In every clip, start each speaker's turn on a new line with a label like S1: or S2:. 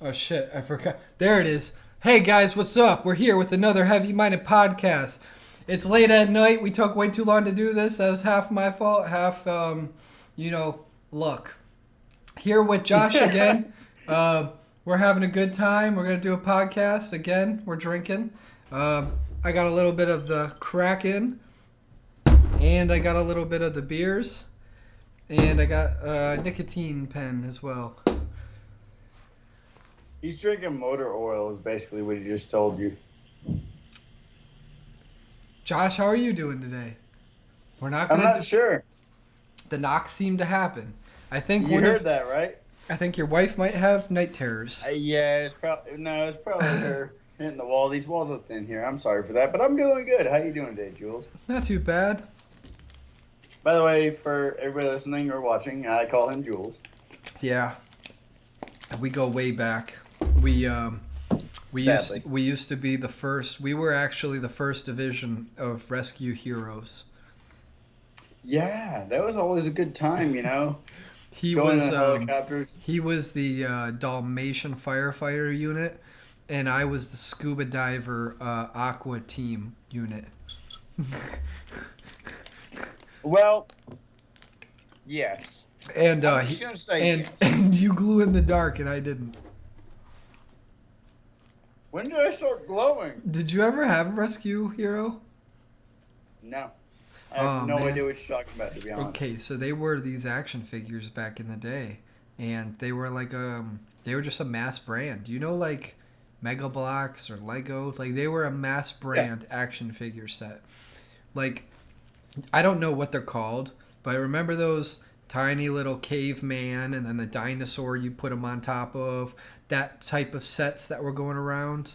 S1: Oh shit, I forgot. There it is. Hey guys, what's up? We're here with another Heavy Minded podcast. It's late at night. We took way too long to do this. That was half my fault, half, luck. Here with Josh again. We're having a good time. We're gonna do a podcast again. We're drinking. I got a little bit of the Kraken, and I got a little bit of the beers, and I got a nicotine pen as well.
S2: He's drinking motor oil is basically what he just told you.
S1: Josh, how are you doing today? We're not
S2: I'm
S1: gonna.
S2: not sure.
S1: The knocks seem to happen. I think
S2: You heard that, right?
S1: I think your wife might have night terrors.
S2: Yeah, it's probably her hitting the wall. These walls are thin here. I'm sorry for that, but I'm doing good. How you doing today, Jules?
S1: Not too bad.
S2: By the way, for everybody listening or watching, I call him Jules.
S1: Yeah, we go way back. We used to be the first. We were actually the first division of rescue heroes.
S2: Yeah, that was always a good time, you know.
S1: He
S2: Going
S1: was
S2: in helicopters.
S1: he was the Dalmatian firefighter unit, and I was the scuba diver aqua team unit.
S2: Well, yes.
S1: And
S2: I'm just gonna say yes.
S1: and you glue in the dark, and I didn't.
S2: When did I start glowing?
S1: Did you ever have a rescue hero?
S2: No. I have no idea what you're talking about, to be honest.
S1: Okay, so they were these action figures back in the day, and they were like they were just a mass brand. Do you know like Mega Bloks or Lego? Like they were a mass brand action figure set. Like I don't know what they're called, but I remember those tiny little caveman and then the dinosaur you put them on top of, that type of sets that were going around.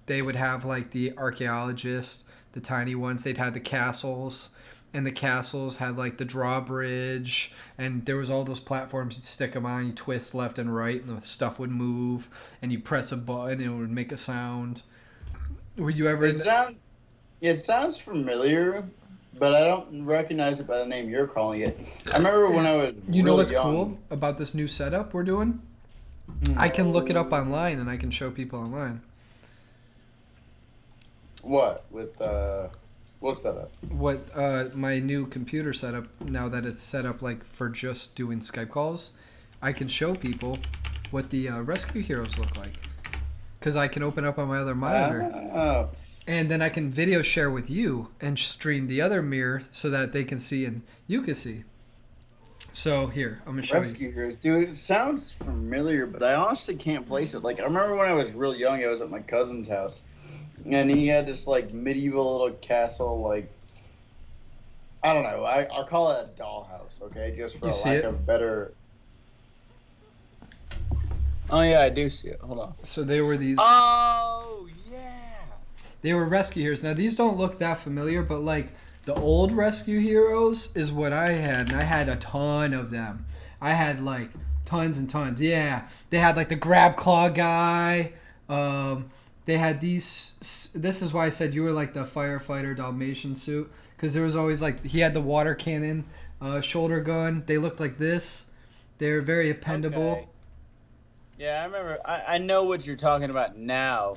S1: They would have like the archaeologist, the tiny ones. They'd have the castles, and the castles had like the drawbridge, and there was all those platforms. You'd stick them on, you twist left and right, and the stuff would move, and you press a button and it would make a sound. Were you ever
S2: It sounds familiar, but I don't recognize it by the name you're calling it. I remember when I was
S1: You know
S2: really
S1: what's
S2: young.
S1: cool about this new setup we're doing? I can look it up online and I can show people online.
S2: What? With, what setup?
S1: What my new computer setup, now that it's set up like for just doing Skype calls, I can show people what the rescue heroes look like. Because I can open up on my other monitor.
S2: Oh.
S1: And then I can video share with you and stream the other mirror so that they can see and you can see. So here, I'm going to show
S2: Rescue Heroes. Dude, it sounds familiar, but I honestly can't place it. Like, I remember when I was real young, I was at my cousin's house. And he had this, like, medieval little castle, like, I don't know. I'll call it a dollhouse, okay? Just for
S1: You
S2: a
S1: see
S2: lack
S1: it?
S2: of better... Oh, yeah, I do see it. Hold on.
S1: So they were these...
S2: Oh, yeah!
S1: They were rescue heroes. Now, these don't look that familiar, but, like, the old rescue heroes is what I had, and I had a ton of them. I had, like, tons and tons. Yeah. They had, like, the grab claw guy. They had these... This is why I said you were, like, the firefighter Dalmatian suit, because there was always, like, he had the water cannon shoulder gun. They looked like this. They're very appendable.
S2: Okay. Yeah, I remember. I know what you're talking about now.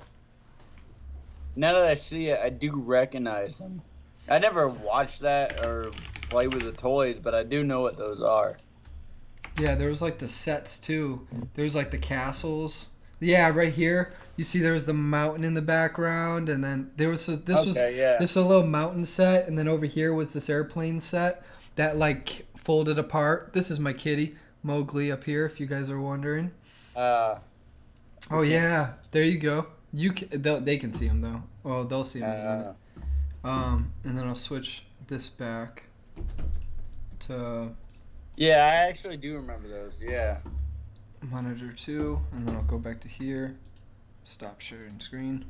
S2: Now that I see it, I do recognize them. I never watched that or play with the toys, but I do know what those are.
S1: Yeah, there was like the sets too. There was like the castles. Yeah, right here. You see there was the mountain in the background, and then there was this was a little mountain set, and then over here was this airplane set that like folded apart. This is my kitty, Mowgli, up here, if you guys are wondering. Oh yeah, there you go. They can see him though. Well, they'll see him in a minute. And then I'll switch this back to.
S2: Yeah, I actually do remember those. Yeah.
S1: Monitor 2, and then I'll go back to here. Stop sharing screen.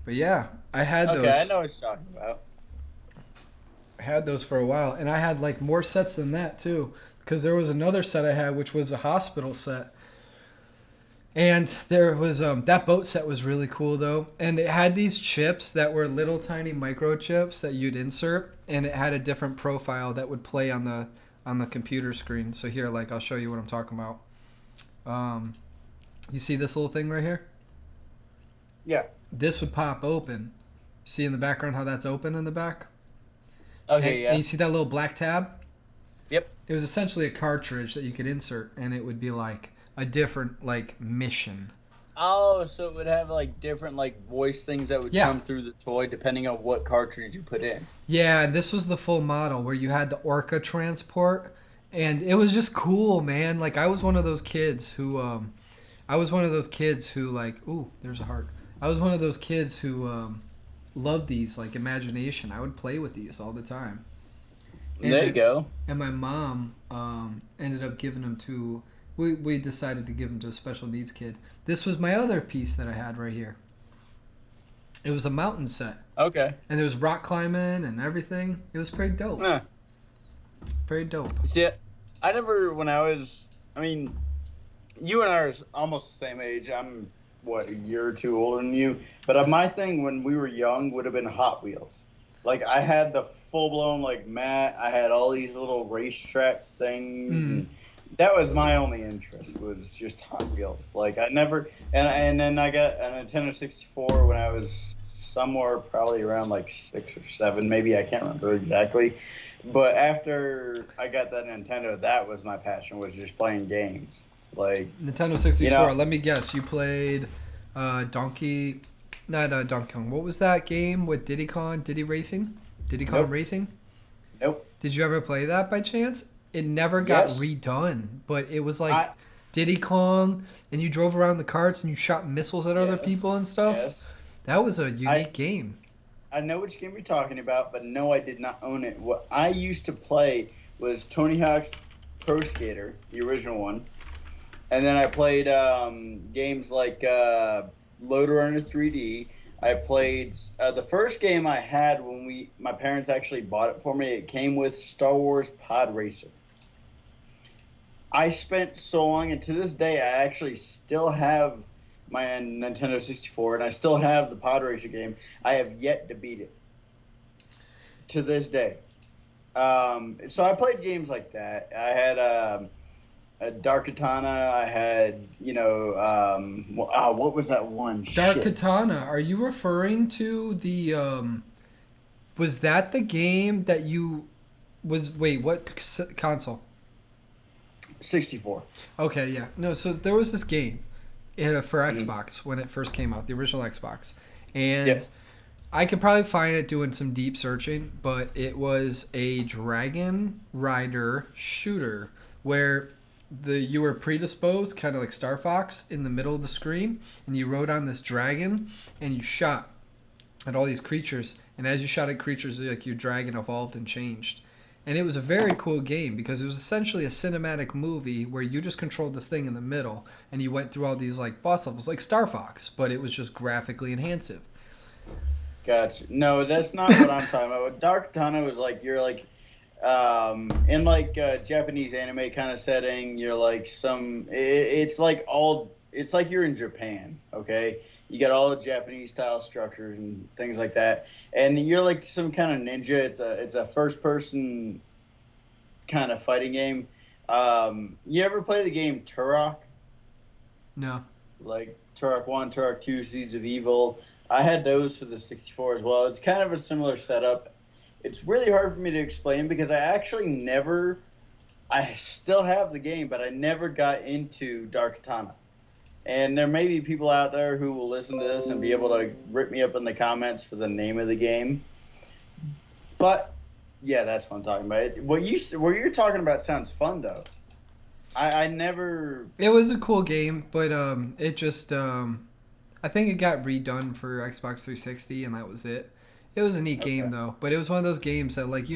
S1: But yeah, I had those.
S2: Okay, I know what you're talking about.
S1: I had those for a while, and I had like more sets than that too, because there was another set I had which was a hospital set. And there was that boat set was really cool though, and it had these chips that were little tiny microchips that you'd insert, and it had a different profile that would play on the computer screen. So here, like, I'll show you what I'm talking about. You see this little thing right here?
S2: Yeah.
S1: This would pop open. See in the background how that's open in the back?
S2: Okay,
S1: And
S2: yeah.
S1: you see that little black tab?
S2: Yep.
S1: It was essentially a cartridge that you could insert, and it would be like a different like mission.
S2: Oh, so it would have like different like voice things that would
S1: Yeah.
S2: come through the toy depending on what cartridge you put in.
S1: Yeah, and this was the full model where you had the Orca transport, and it was just cool, man. Like I was one of those kids who like, ooh, there's a heart. I was one of those kids who loved these like imagination. I would play with these all the time. And
S2: There you go.
S1: And my mom ended up giving them to. We decided to give them to a special needs kid. This was my other piece that I had right here. It was a mountain set.
S2: Okay.
S1: And there was rock climbing and everything. It was pretty dope.
S2: Huh.
S1: Pretty dope.
S2: See, I never, I mean, you and I are almost the same age. I'm, what, a year or two older than you? But my thing when we were young would have been Hot Wheels. Like, I had the full-blown, like, mat. I had all these little racetrack things. And that was my only interest, was just Hot Wheels. Like, I never... And then I got a Nintendo 64 when I was somewhere probably around, like, 6 or 7. Maybe, I can't remember exactly. But after I got that Nintendo, that was my passion, was just playing games. Like
S1: Nintendo 64.
S2: You know,
S1: let me guess. You played Donkey Kong. What was that game with Diddy Kong? Diddy Racing? Diddy Kong
S2: Nope.
S1: Racing?
S2: Nope.
S1: Did you ever play that by chance? It never got redone, but it was like Diddy Kong, and you drove around the carts and you shot missiles at other people and stuff.
S2: Yes.
S1: That was a unique game.
S2: I know which game you're talking about, but no, I did not own it. What I used to play was Tony Hawk's Pro Skater, the original one. And then I played games like Load Runner 3D. I played the first game I had when my parents actually bought it for me. It came with Star Wars Pod Racer. I spent so long, and to this day, I actually still have my Nintendo 64, and I still have the Pod Racer game. I have yet to beat it to this day. So I played games like that. I had a Dark Katana. I had, what was that one?
S1: Dark Katana. Are you referring to the? Was that the game that you was? Wait, what console?
S2: 64.
S1: Okay, yeah. No, so there was this game for Xbox when it first came out, the original Xbox, and I could probably find it doing some deep searching, but it was a Dragon Rider shooter where you were predisposed, kind of like Star Fox, in the middle of the screen, and you rode on this dragon, and you shot at all these creatures, and as you shot at creatures, like your dragon evolved and changed. And it was a very cool game because it was essentially a cinematic movie where you just controlled this thing in the middle, and you went through all these like boss levels, like Star Fox, but it was just graphically enhanced.
S2: Gotcha. No, that's not what I'm talking about. Dark Katana was like, you're like, in like a Japanese anime kind of setting, you're like it's like you're in Japan, okay? You got all the Japanese style structures and things like that, and you're like some kind of ninja. It's a first person kind of fighting game. You ever play the game Turok?
S1: No.
S2: Like Turok 1, Turok 2, Seeds of Evil. I had those for the 64 as well. It's kind of a similar setup. It's really hard for me to explain because I still have the game, but I never got into Dark Katana. And there may be people out there who will listen to this and be able to rip me up in the comments for the name of the game. But, yeah, that's what I'm talking about. What you're talking about sounds fun, though. I never...
S1: It was a cool game, but it just... I think it got redone for Xbox 360, and that was it. It was a neat game, though. But it was one of those games that, like,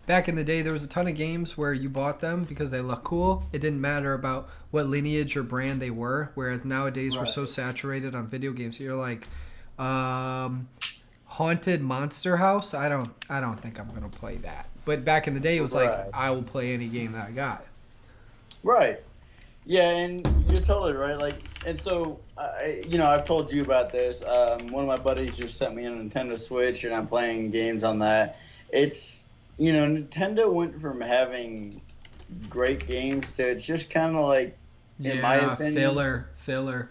S1: back in the day, there was a ton of games where you bought them because they look cool. It didn't matter about what lineage or brand they were. Whereas nowadays, we're so saturated on video games. You're like, Haunted Monster House? I don't think I'm going to play that. But back in the day, it was like, I will play any game that I got.
S2: Right. Yeah, and you're totally right. Like, and so, I've told you about this. One of my buddies just sent me a Nintendo Switch, and I'm playing games on that. It's, Nintendo went from having great games to it's just kind of like in my
S1: Yeah,
S2: opinion.
S1: filler.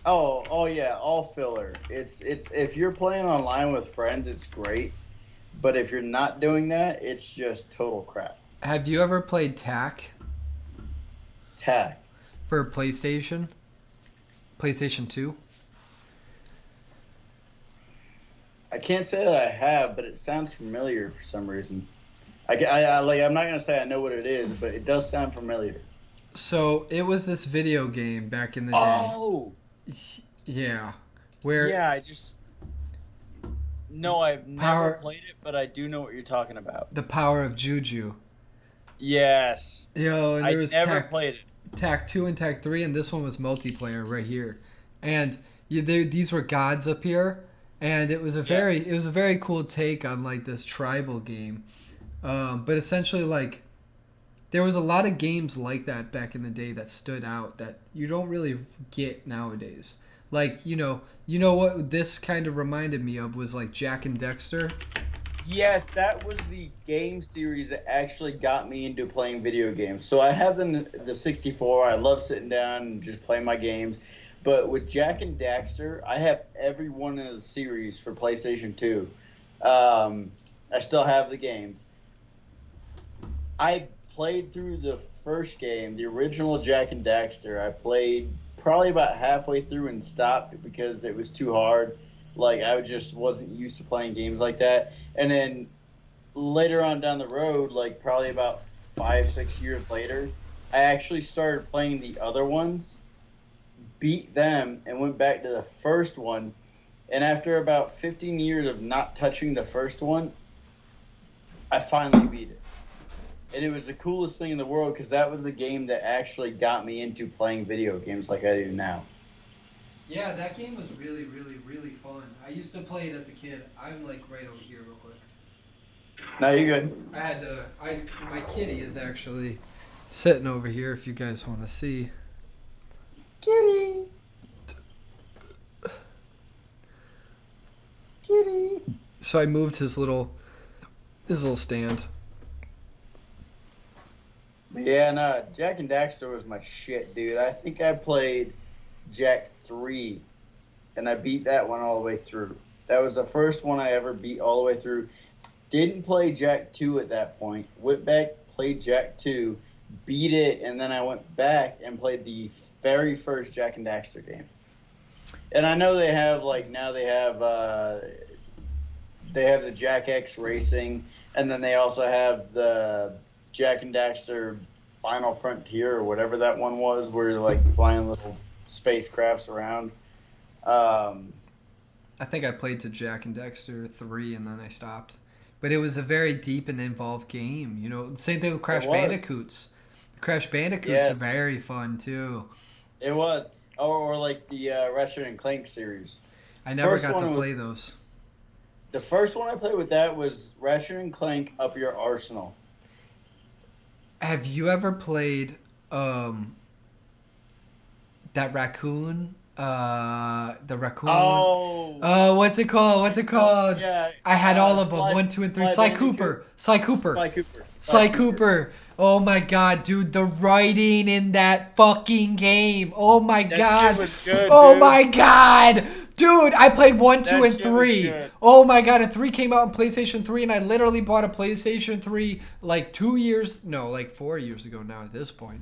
S2: Oh yeah, all filler. It's if you're playing online with friends, it's great. But if you're not doing that, it's just total crap.
S1: Have you ever played Tack
S2: Tack.
S1: for PlayStation? PlayStation 2?
S2: I can't say that I have, but it sounds familiar for some reason. Like I'm not gonna say I know what it is, but it does sound familiar.
S1: So, it was this video game back in the day.
S2: Oh
S1: Yeah. Where
S2: yeah, I just no, I've never
S1: power
S2: played it, but I do know what you're talking about.
S1: the power of Juju.
S2: Yes,
S1: Yo, and there
S2: I
S1: was
S2: never played it.
S1: Tack 2 and Tack 3, and this one was multiplayer right here. And these were gods up here, and it was a
S2: Yeah.
S1: very cool take on like this tribal game. But essentially, like, there was a lot of games like that back in the day that stood out that you don't really get nowadays. Like, you know what this kind of reminded me of was like Jack and Dexter.
S2: Yes, that was the game series that actually got me into playing video games. So I have the 64. I love sitting down and just playing my games. But with Jack and Daxter, I have every one of the series for PlayStation 2. I still have the games. I played through the first game, the original Jack and Daxter. I played probably about halfway through and stopped because it was too hard. Like I just wasn't used to playing games like that. And then later on down the road, like probably about 5, 6 years later, I actually started playing the other ones, beat them, and went back to the first one. And after about 15 years of not touching the first one, I finally beat it. And it was the coolest thing in the world because that was the game that actually got me into playing video games like I do now.
S1: Yeah, that game was really, really, really fun. I used to play it as a kid. I'm like right over here, real quick.
S2: Now you're good.
S1: My kitty is actually sitting over here. If you guys want to see.
S2: Kitty. Kitty.
S1: So I moved his little stand.
S2: Yeah, no, Jack and Daxter was my shit, dude. I think I played Jack 3, and I beat that one all the way through. That was the first one I ever beat all the way through. Didn't play Jack 2 at that point. Went back, played Jack 2, beat it, and then I went back and played the very first Jack and Daxter game. And I know they have, like, now they have the Jack X Racing, and then they also have the Jack and Daxter Final Frontier or whatever that one was, where you're like flying little spacecrafts around.
S1: I think I played to Jack and Dexter 3 and then I stopped. But it was a very deep and involved game. You know, same thing with Crash Bandicoots. The Crash Bandicoots are very fun too.
S2: It was. Or like the Ratchet and Clank series.
S1: I never got to play those.
S2: The first one I played with that was Ratchet and Clank Up Your Arsenal.
S1: Have you ever played that Raccoon? The Raccoon.
S2: Oh.
S1: What's it called?
S2: Yeah.
S1: I had all of them. 1, 2, and 3. Sly Cooper. Oh my god, dude, the writing in that fucking game. Oh my god.
S2: That shit was good,
S1: dude. My god. Dude, I played 1, 2, and 3. Oh my god, and 3 came out on PlayStation 3, and I literally bought a PlayStation 3 like 4 years ago now at this point.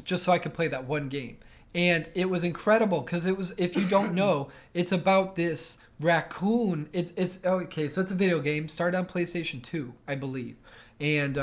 S1: Just so I could play that one game. And it was incredible because it was, if you don't know, it's about this raccoon. It's okay, so it's a video game, started on PlayStation 2, I believe. And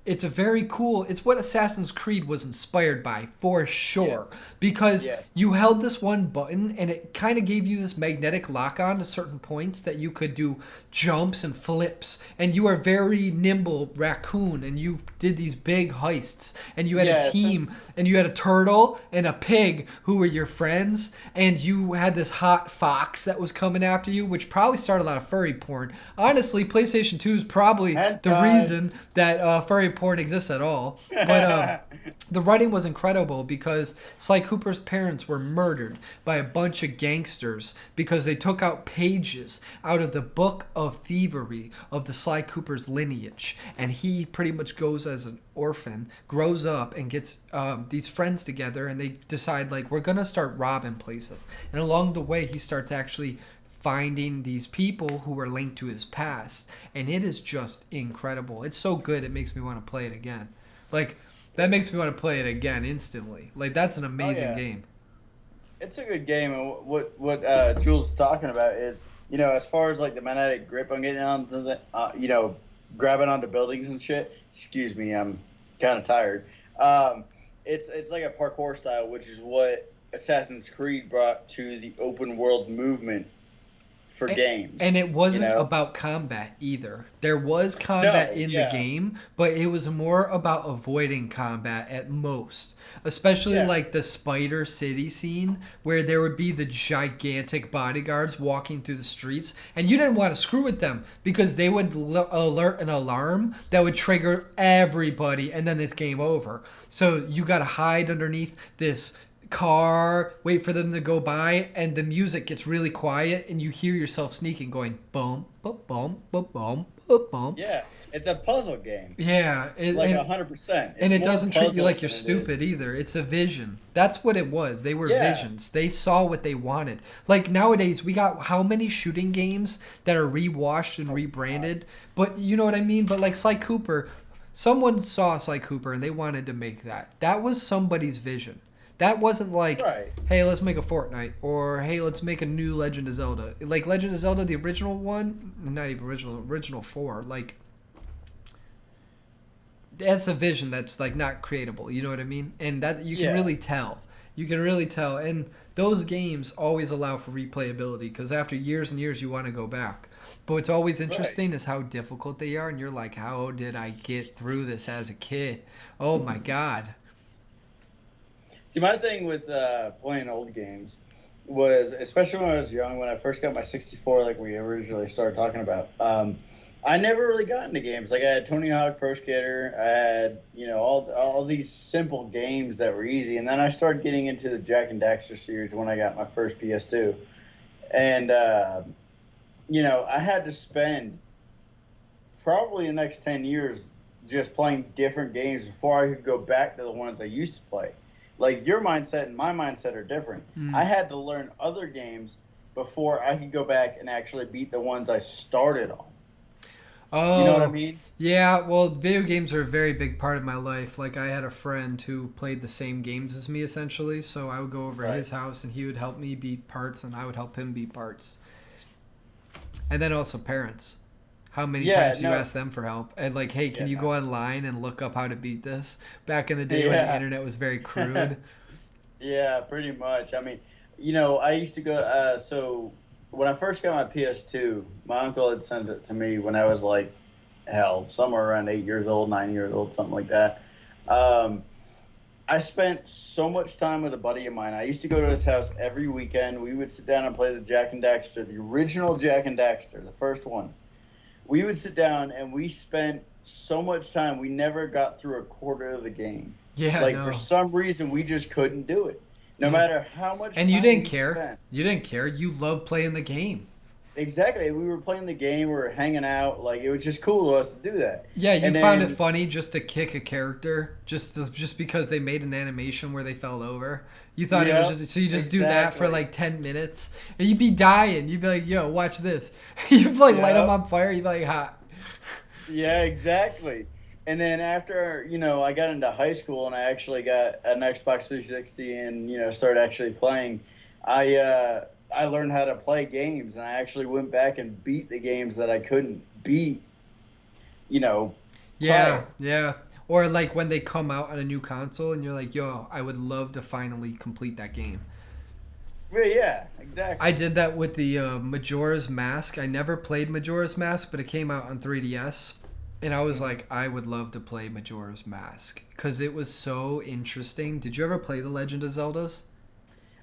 S1: it's a very cool, it's what Assassin's Creed was inspired by, for sure. Yes. Because you held this one button and it kind of gave you this magnetic lock-on to certain points that you could do jumps and flips. And you are very nimble raccoon and you did these big heists. And you had a team and you had a turtle and a pig who were your friends. And you had this hot fox that was coming after you, which probably started a lot of furry porn. Honestly, PlayStation 2 is probably the reason that furry porn exists at all. But the writing was incredible because Sly Cooper's parents were murdered by a bunch of gangsters because they took out pages out of the book of thievery of the Sly Cooper's lineage. And he pretty much goes as an orphan, grows up, and gets these friends together, and they decide, like, we're going to start robbing places. And along the way, he starts actually finding these people who are linked to his past, and it is just incredible. It's so good, it makes me want to play it again. Like, that makes me want to play it again instantly. Like, that's an amazing game.
S2: It's a good game, and what Jules is talking about is, as far as like the magnetic grip on getting onto the, grabbing onto buildings and shit. Excuse me, I'm kind of tired. It's like a parkour style, which is what Assassin's Creed brought to the open world movement for games.
S1: And it wasn't about combat either. There was combat in the game, but it was more about avoiding combat at most. Especially like the Spider City scene where there would be the gigantic bodyguards walking through the streets, and you didn't want to screw with them because they would alert an alarm that would trigger everybody, and then it's game over. So you got to hide underneath this car, wait for them to go by, and the music gets really quiet, and you hear yourself sneaking, going boom, boom, boom, boom, boom, boom.
S2: Yeah, it's a puzzle game.
S1: Yeah,
S2: 100%.
S1: And it doesn't treat you like you're stupid either. It's a vision. That's what it was. They were visions. They saw what they wanted. Like nowadays, we got how many shooting games that are rewashed and rebranded? But you know what I mean. But like Sly Cooper, someone saw Sly Cooper and they wanted to make that. That was somebody's vision. That wasn't like, hey, let's make a Fortnite, or hey, let's make a new Legend of Zelda. Like Legend of Zelda, the original one, not even original 4, like, that's a vision that's like not creatable, you know what I mean? And that you can really tell. You can really tell. And those games always allow for replayability because after years and years you want to go back. But what's always interesting is how difficult they are, and you're like, how did I get through this as a kid? Oh my God.
S2: See, my thing with playing old games was, especially when I was young, when I first got my 64, like we originally started talking about, I never really got into games. Like I had Tony Hawk Pro Skater, I had, all these simple games that were easy, and then I started getting into the Jak and Daxter series when I got my first PS2, and I had to spend probably the next 10 years just playing different games before I could go back to the ones I used to play. Like, your mindset and my mindset are different. I had to learn other games before I could go back and actually beat the ones I started on.
S1: Oh,
S2: you know what I mean?
S1: Yeah, well, video games are a very big part of my life. Like, I had a friend who played the same games as me, essentially. So I would go over to his house, and he would help me beat parts, and I would help him beat parts. And then also parents. How many times you ask them for help? And like, hey, can you go online and look up how to beat this? Back in the day when the internet was very crude.
S2: Yeah, pretty much. I mean, I used to go, so when I first got my PS2, my uncle had sent it to me when I was like, somewhere around 8 years old, 9 years old, something like that. I spent so much time with a buddy of mine. I used to go to his house every weekend. We would sit down and play the Jak and Daxter, the original Jak and Daxter, the first one. We would sit down and we spent so much time. We never got through a quarter of the game. Yeah, for some reason we just couldn't do it. No matter how much.
S1: And you didn't care. You didn't care. You loved playing the game.
S2: Exactly. We were playing the game. We were hanging out. Like, it was just cool to us to do that.
S1: Yeah, you found it funny just to kick a character, just because they made an animation where they fell over. You thought it was just so you just do that for like 10 minutes, and you'd be dying. You'd be like, "Yo, watch this." You'd like light them on fire. You'd be like, "Hot."
S2: Yeah, exactly. And then after I got into high school and I actually got an Xbox 360 and started actually playing, I learned how to play games, and I actually went back and beat the games that I couldn't beat.
S1: Yeah, yeah. Or like when they come out on a new console and you're like, yo, I would love to finally complete that game.
S2: Yeah, exactly.
S1: I did that with the Majora's Mask. I never played Majora's Mask, but it came out on 3DS. And I was like, I would love to play Majora's Mask because it was so interesting. Did you ever play The Legend of Zeldas?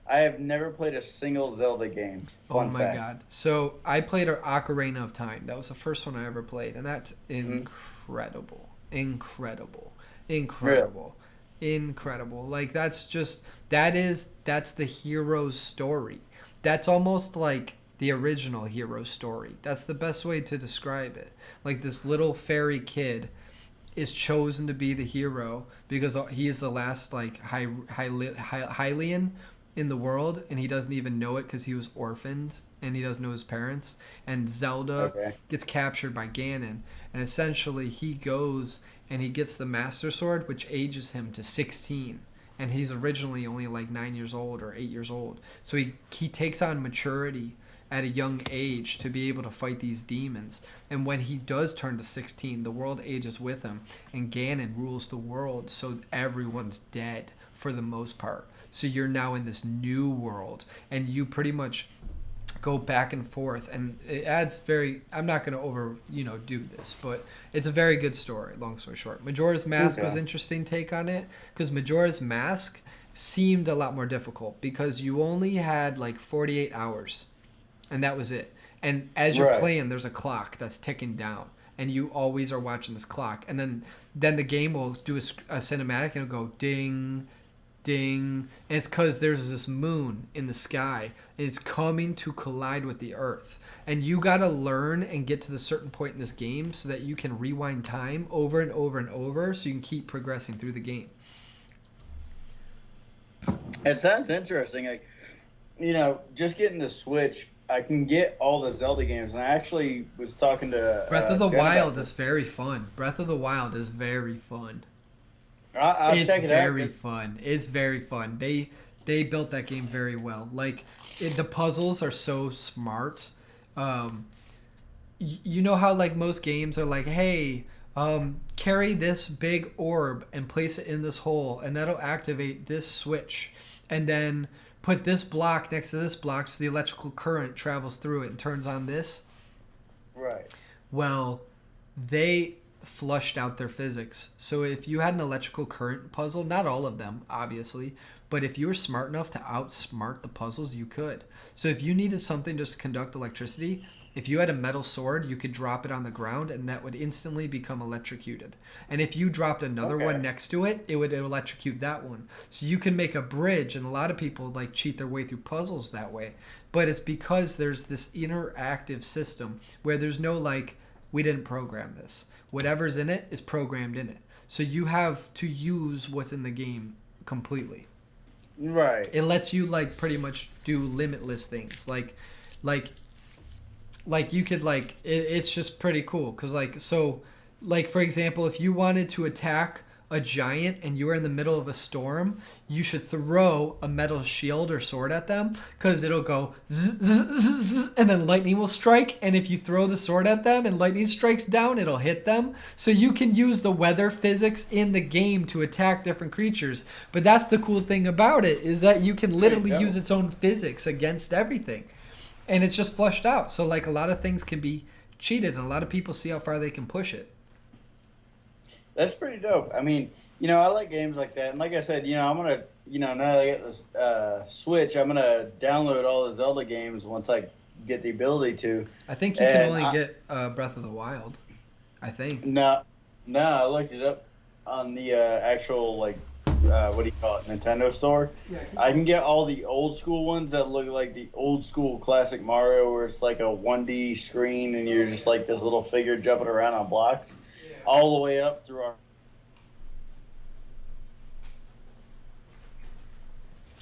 S2: I have never played a single Zelda game. Fun fact.
S1: God. So I played Ocarina of Time. That was the first one I ever played. And that's incredible. incredible,
S2: Really?
S1: incredible, incredible. Like that's the hero's story. That's almost like the original hero story. That's the best way to describe it. Like this little fairy kid is chosen to be the hero because he is the last like Hylian in the world, and he doesn't even know it because he was orphaned and he doesn't know his parents. And Zelda
S2: Okay.
S1: gets captured by Ganon, and essentially he goes and he gets the Master Sword, which ages him to 16. And he's originally only like 9 years old or 8 years old. So he takes on maturity at a young age to be able to fight these demons. And when he does turn to 16, the world ages with him, and Ganon rules the world, so everyone's dead for the most part. So you're now in this new world, and you pretty much go back and forth, and it adds very, I'm not going to do this, but it's a very good story, long story short. Majora's Mask was interesting take on it, because Majora's Mask seemed a lot more difficult, because you only had like 48 hours, and that was it. And as you're playing, there's a clock that's ticking down, and you always are watching this clock, and then the game will do a cinematic, and it'll go ding, ding, and it's because there's this moon in the sky, and it's coming to collide with the earth, and you got to learn and get to the certain point in this game so that you can rewind time over and over and over, so you can keep progressing through the game.
S2: It sounds interesting. Like, just getting the Switch, I can get all the Zelda games, and I actually was talking to
S1: Breath of the
S2: Jen
S1: Wild
S2: about
S1: is very fun. Breath of the Wild is very fun.
S2: I'll check it out.
S1: It's very fun. It's very fun. They built that game very well. Like the puzzles are so smart. You know how like most games are like, hey, carry this big orb and place it in this hole, and that'll activate this switch, and then put this block next to this block so the electrical current travels through it and turns on this.
S2: Right.
S1: Well, they flushed out their physics. So if you had an electrical current puzzle, not all of them, obviously, but if you were smart enough to outsmart the puzzles, you could. So if you needed something just to conduct electricity, if you had a metal sword, you could drop it on the ground and that would instantly become electrocuted. And if you dropped another one next to it, it would electrocute that one. So you can make a bridge, and a lot of people like cheat their way through puzzles that way. But it's because there's this interactive system where there's no like, we didn't program this. Whatever's in it is programmed in it. So you have to use what's in the game completely.
S2: Right.
S1: It lets you like pretty much do limitless things. Like you could like it's just pretty cool because like for example, if you wanted to attack a giant and you were in the middle of a storm, you should throw a metal shield or sword at them because it'll go zzz, zzz, zzz, zzz, and then lightning will strike, and if you throw the sword at them and lightning strikes down, it'll hit them. So you can use the weather physics in the game to attack different creatures. But that's the cool thing about it, is that you can literally use its own physics against everything. And it's just flushed out. So like a lot of things can be cheated, and a lot of people see how far they can push it.
S2: That's pretty dope. I mean, I like games like that. And like I said, I'm going to, now that I get this Switch, I'm going to download all the Zelda games once I get the ability to.
S1: I think you can only get Breath of the Wild. I think.
S2: No, I looked it up on the actual, like, what do you call it, Nintendo store. Yeah, I can get all the old school ones that look like the old school classic Mario, where it's like a 1D screen and you're just like this little figure jumping around on blocks. All the way up through our...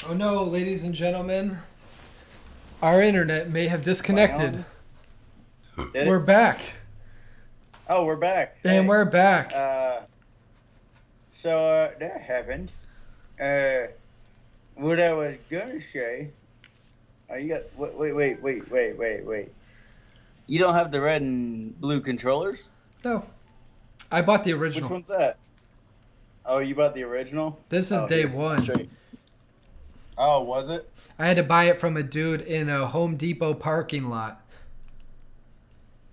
S1: Oh no, ladies and gentlemen. Our internet may have disconnected. We're back.
S2: Oh, we're back.
S1: And we're back.
S2: So that happened. What I was going to say... you got... Wait. You don't have the red and blue controllers?
S1: No. I bought the original.
S2: Which one's that? Oh, you bought the original?
S1: This is day one.
S2: Oh, was it?
S1: I had to buy it from a dude in a Home Depot parking lot.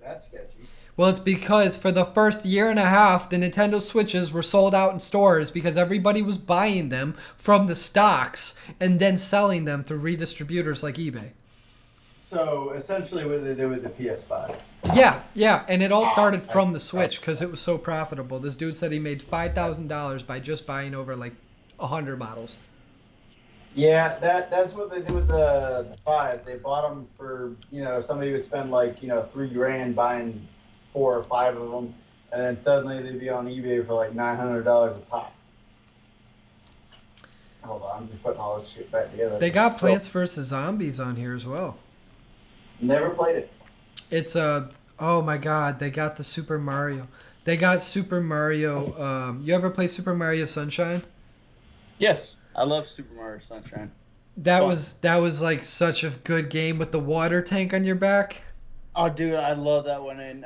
S2: That's sketchy.
S1: Well, it's because for the first year and a half, the Nintendo Switches were sold out in stores because everybody was buying them from the stocks and then selling them through redistributors like eBay.
S2: So essentially, what they did with the PS5.
S1: Yeah, and it all started from the Switch because it was so profitable. This dude said he made $5,000 by just buying over like 100 models.
S2: Yeah, that's what they did with the five. They bought them for somebody would spend like $3,000 buying 4 or 5 of them, and then suddenly they'd be on eBay for like $900 a pop. Hold on, I'm just putting all this shit back together.
S1: They got Plants vs Zombies on here as well.
S2: Never played it.
S1: It's oh my god, they got the Super Mario. They got Super Mario. You ever play Super Mario Sunshine?
S2: Yes, I love Super Mario Sunshine.
S1: That was like such a good game with the water tank on your back.
S2: Oh, dude, I love that one. And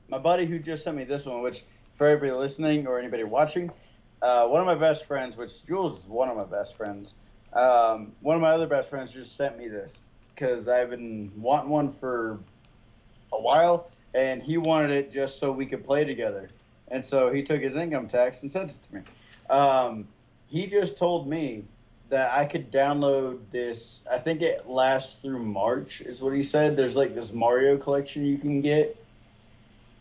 S2: my buddy who just sent me this one, which for everybody listening or anybody watching, one of my best friends, which Jules is one of my best friends, one of my other best friends just sent me this because I've been wanting one for a while, and he wanted it just so we could play together. And so he took his income tax and sent it to me. He just told me that I could download this. I think it lasts through March, is what he said. There's like this Mario collection you can get,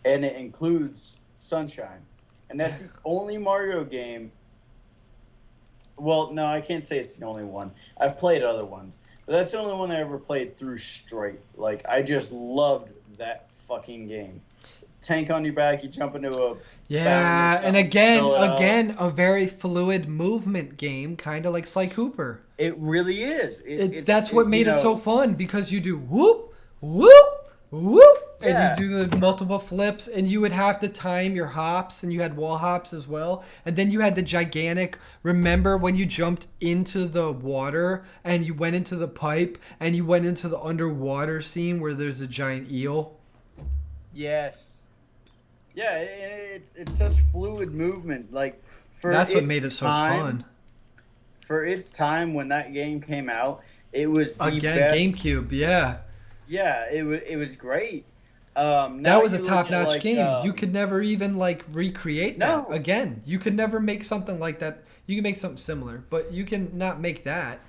S2: and it includes Sunshine. And that's the only Mario game. Well, no, I can't say it's the only one. I've played other ones, but that's the only one I ever played through straight. Like, I just loved that fucking game. Tank on your back, you jump into a
S1: and again, a very fluid movement game, kind of like Sly Cooper.
S2: It really is.
S1: That's what made it so fun, because you do whoop, whoop, whoop, and you do the multiple flips, and you would have to time your hops, and you had wall hops as well, and then you had the gigantic. Remember when you jumped into the water and you went into the pipe and you went into the underwater scene where there's a giant eel?
S2: Yes. Yeah, it's such fluid movement. Like
S1: that's what made it so fun.
S2: For its time when that game came out, it was the best.
S1: GameCube. Yeah,
S2: it was great.
S1: That was a top-notch game. You could never even like recreate that again. You could never make something like that. You can make something similar, but you can not make that.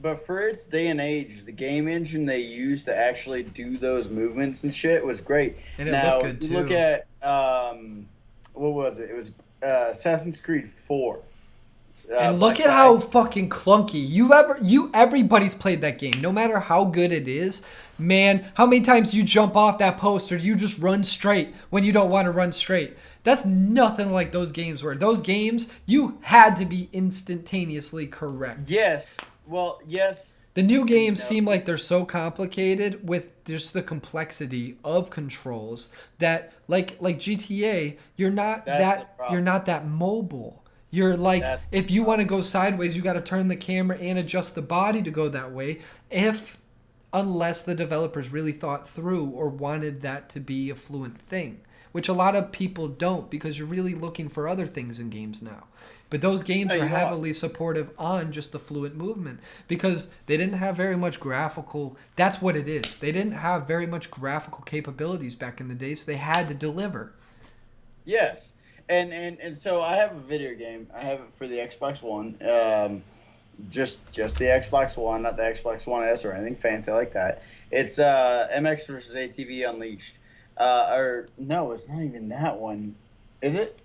S2: But for its day and age, the game engine they used to actually do those movements and shit was great.
S1: And it looked good too.
S2: Look at what was it? It was Assassin's Creed 4.
S1: And look at how fucking clunky everybody's played that game. No matter how good it is, man, how many times you jump off that post or do you just run straight when you don't want to run straight? That's nothing like those games were. Those games, you had to be instantaneously correct.
S2: Yes. Well, yes.
S1: The new games seem like they're so complicated with just the complexity of controls that like GTA, you're not that mobile. You're like, if you want to go sideways, you got to turn the camera and adjust the body to go that way. Unless the developers really thought through or wanted that to be a fluent thing, which a lot of people don't, because you're really looking for other things in games now. But those games were heavily supportive on just the fluent movement because they didn't have very much graphical. That's what it is. They didn't have very much graphical capabilities back in the day, so they had to deliver.
S2: Yes. And so I have a video game. I have it for the Xbox One. Just the Xbox One, not the Xbox One S or anything fancy like that. It's MX vs. ATV Unleashed. Or no, it's not even that one. Is it?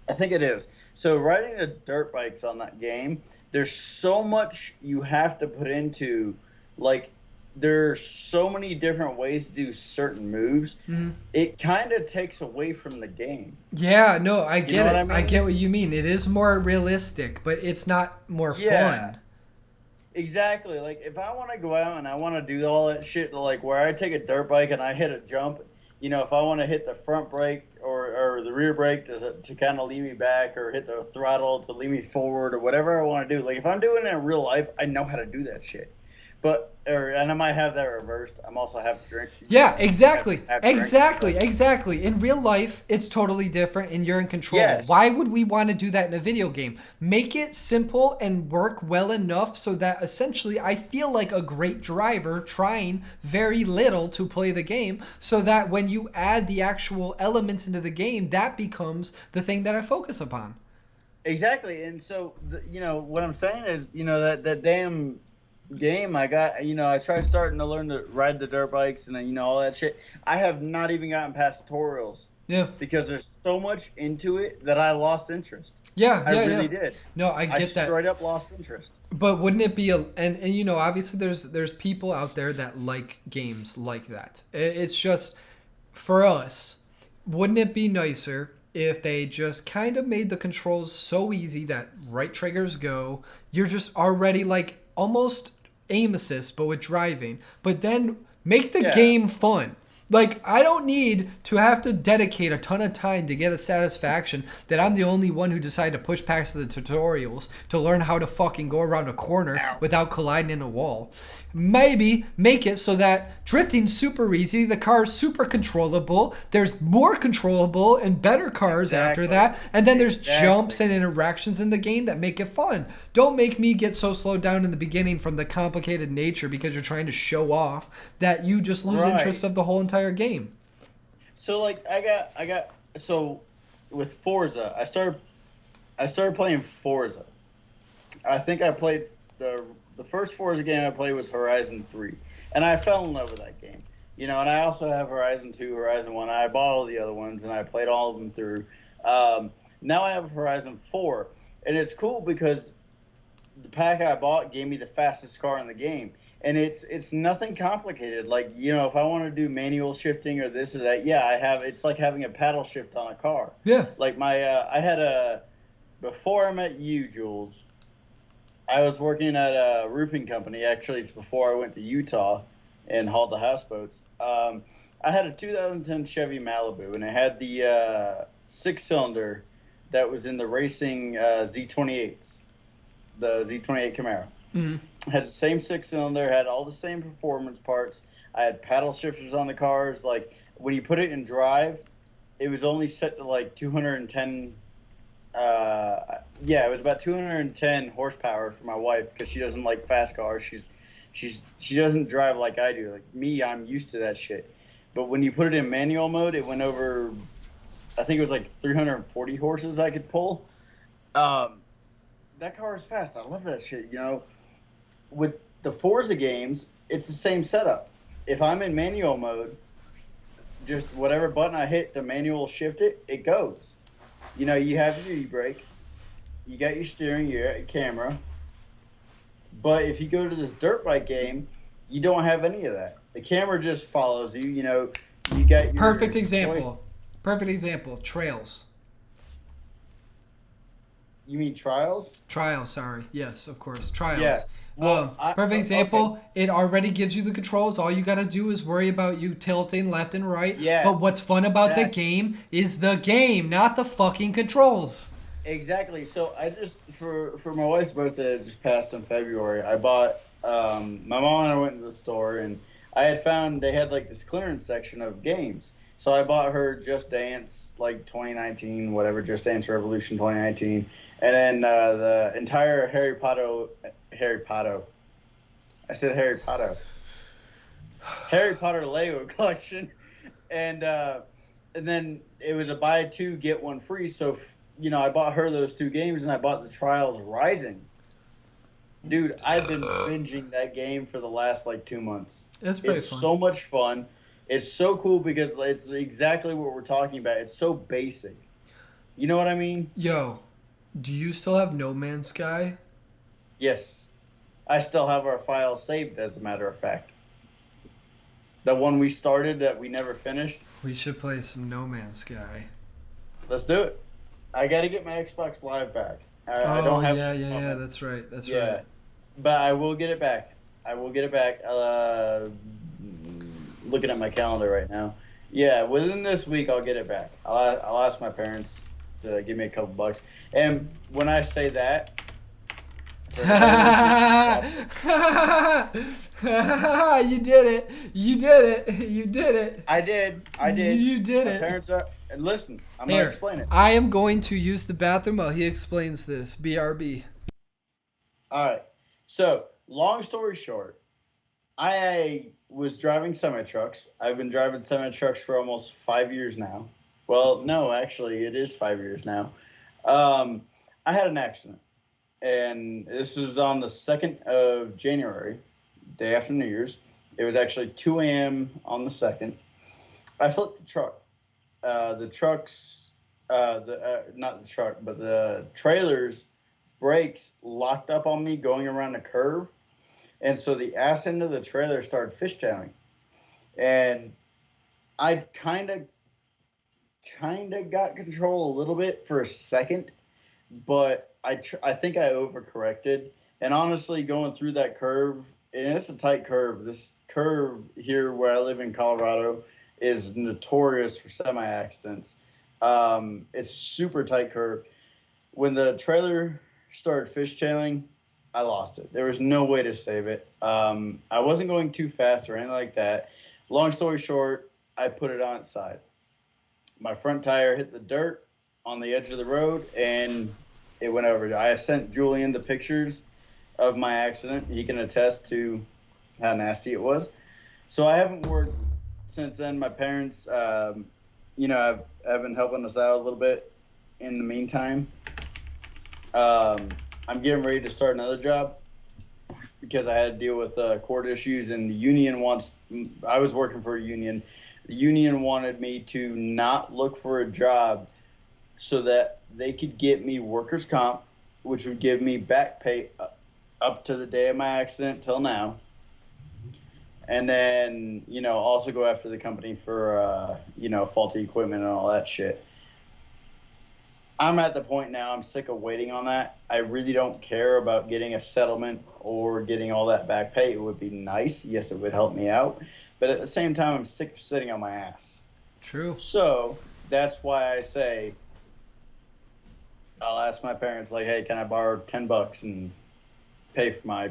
S2: I think it is. So riding the dirt bikes on that game, there's so much you have to put into, like, there's so many different ways to do certain moves. Mm-hmm. It kind of takes away from the game.
S1: Yeah, no, I get it. I mean? I get what you mean. It is more realistic, but it's not more fun.
S2: Exactly. Like, if I want to go out and I want to do all that shit, like, where I take a dirt bike and I hit a jump, if I want to hit the front brake or the rear brake to kind of lead me back, or hit the throttle to lead me forward, or whatever I want to do. Like, if I'm doing it in real life, I know how to do that shit. And I might have that reversed. I'm also have to drink.
S1: Yeah, exactly. Exactly. In real life, it's totally different and you're in control. Yes. Why would we want to do that in a video game? Make it simple and work well enough so that essentially I feel like a great driver trying very little to play the game, so that when you add the actual elements into the game, that becomes the thing that I focus upon.
S2: Exactly. And so, what I'm saying is, that damn game. I tried starting to learn to ride the dirt bikes and all that shit. I have not even gotten past tutorials
S1: Yeah.
S2: because there's so much into it that I lost interest.
S1: Yeah,
S2: I
S1: yeah, yeah.
S2: really did.
S1: No, I
S2: I
S1: get that.
S2: straight up lost interest.
S1: But wouldn't it be and obviously there's people out there that like games like that. It's just for us, wouldn't it be nicer if they just kind of made the controls so easy that right triggers go, you're just already like almost aim assist but with driving, but then make the
S2: Yeah.
S1: game fun. Like, I don't need to have to dedicate a ton of time to get a satisfaction that I'm the only one who decided to push past the tutorials to learn how to fucking go around a corner
S2: Ow.
S1: without colliding in a wall. Maybe make it so that drifting's super easy, the car's super controllable, there's more controllable and better cars after that, and then there's jumps and interactions in the game that make it fun. Don't make me get so slowed down in the beginning from the complicated nature because you're trying to show off that you just lose interest of the whole entire game.
S2: So like I got so with Forza, I started playing Forza. I think I played the first Forza game I played was Horizon 3, and I fell in love with that game. And I also have Horizon 2, Horizon 1. I bought all the other ones, and I played all of them through. Now I have Horizon 4, and it's cool because the pack I bought gave me the fastest car in the game. And it's nothing complicated. Like, if I want to do manual shifting or this or that, yeah, it's like having a paddle shift on a car.
S1: Yeah.
S2: Like I had before I met you, Jules, I was working at a roofing company. Actually, it's before I went to Utah and hauled the houseboats. I had a 2010 Chevy Malibu, and it had the 6-cylinder that was in the racing Z28s, the Z28 Camaro.
S1: Mm-hmm.
S2: Had the same 6-cylinder, had all the same performance parts. I had paddle shifters on the cars. Like, when you put it in drive, it was only set to like 210. It was about 210 horsepower for my wife because she doesn't like fast cars. She doesn't drive like I do. Like me, I'm used to that shit. But when you put it in manual mode, it went over. I think it was like 340 horses I could pull. That car is fast. I love that shit. With the Forza games, it's the same setup. If I'm in manual mode, just whatever button I hit to manual shift it, it goes. You have your e-brake, you got your steering, your camera. But if you go to this dirt bike game, you don't have any of that. The camera just follows you. You got your
S1: Perfect example.
S2: voice.
S1: Perfect example. Trails.
S2: You mean Trials?
S1: Trials, sorry. Yes, of course. Trials.
S2: Yeah. Well,
S1: perfect example.
S2: Okay.
S1: It already gives you the controls. All you got to do is worry about you tilting left and right.
S2: Yes,
S1: but what's fun about the game is the game, not the fucking controls.
S2: Exactly. So I just for my wife's birthday that just passed in February, I bought my mom and I went to the store and I had found they had like this clearance section of games. So I bought her Just Dance like 2019, whatever, Just Dance Revolution 2019, and then the entire Harry Potter. I said Harry Potter. Harry Potter Lego collection, and then it was a buy two get one free. So I bought her those two games, and I bought the Trials Rising. Dude, I've been binging that game for the last like 2 months.
S1: It's fun.
S2: So much fun. It's so cool because it's exactly what we're talking about. It's so basic. You know what I mean?
S1: Yo, do you still have No Man's Sky?
S2: Yes. I still have our file saved, as a matter of fact. The one we started that we never finished.
S1: We should play some No Man's Sky.
S2: Let's do it. I got to get my Xbox Live back. I don't have
S1: yeah. That's right. Right.
S2: But I will get it back. Looking at my calendar right now. Yeah, within this week I'll get it back. I'll ask my parents to give me a couple bucks. And when I say that,
S1: you did it. You did it. You did it.
S2: I did.
S1: You did it.
S2: My parents are. And listen, I'm going to explain it.
S1: I am going to use the bathroom while he explains this. BRB.
S2: All right. So, long story short, I was driving semi-trucks. I've been driving semi-trucks for almost 5 years now. Well, no, actually, it is 5 years now. I had an accident. and this was on the 2nd of January, day after New Year's. It was actually 2 a.m. on the 2nd. I flipped the truck. The truck's, not the truck, but the trailer's brakes locked up on me going around a curve. And so the ass end of the trailer started fishtailing. And I kind of got control a little bit for a second, but I think I overcorrected. And honestly, going through that curve, and it's a tight curve. This curve here where I live in Colorado is notorious for semi accidents. It's super tight curve. When the trailer started fishtailing, I lost it. There was no way to save it. I wasn't going too fast or anything like that. Long story short, I put it on its side. My front tire hit the dirt on the edge of the road, and it went over. I sent Julian the pictures of my accident. He can attest to how nasty it was. So I haven't worked since then. My parents, have been helping us out a little bit in the meantime. I'm getting ready to start another job because I had to deal with court issues, and the union wants. I was working for a union. The union wanted me to not look for a job so that they could get me workers' comp, which would give me back pay up to the day of my accident till now. And then, also go after the company for, faulty equipment and all that shit. I'm at the point now, I'm sick of waiting on that. I really don't care about getting a settlement or getting all that back pay. It would be nice. Yes, it would help me out. But at the same time, I'm sick of sitting on my ass.
S1: True.
S2: So that's why I say I'll ask my parents, like, hey, can I borrow $10 and pay for my,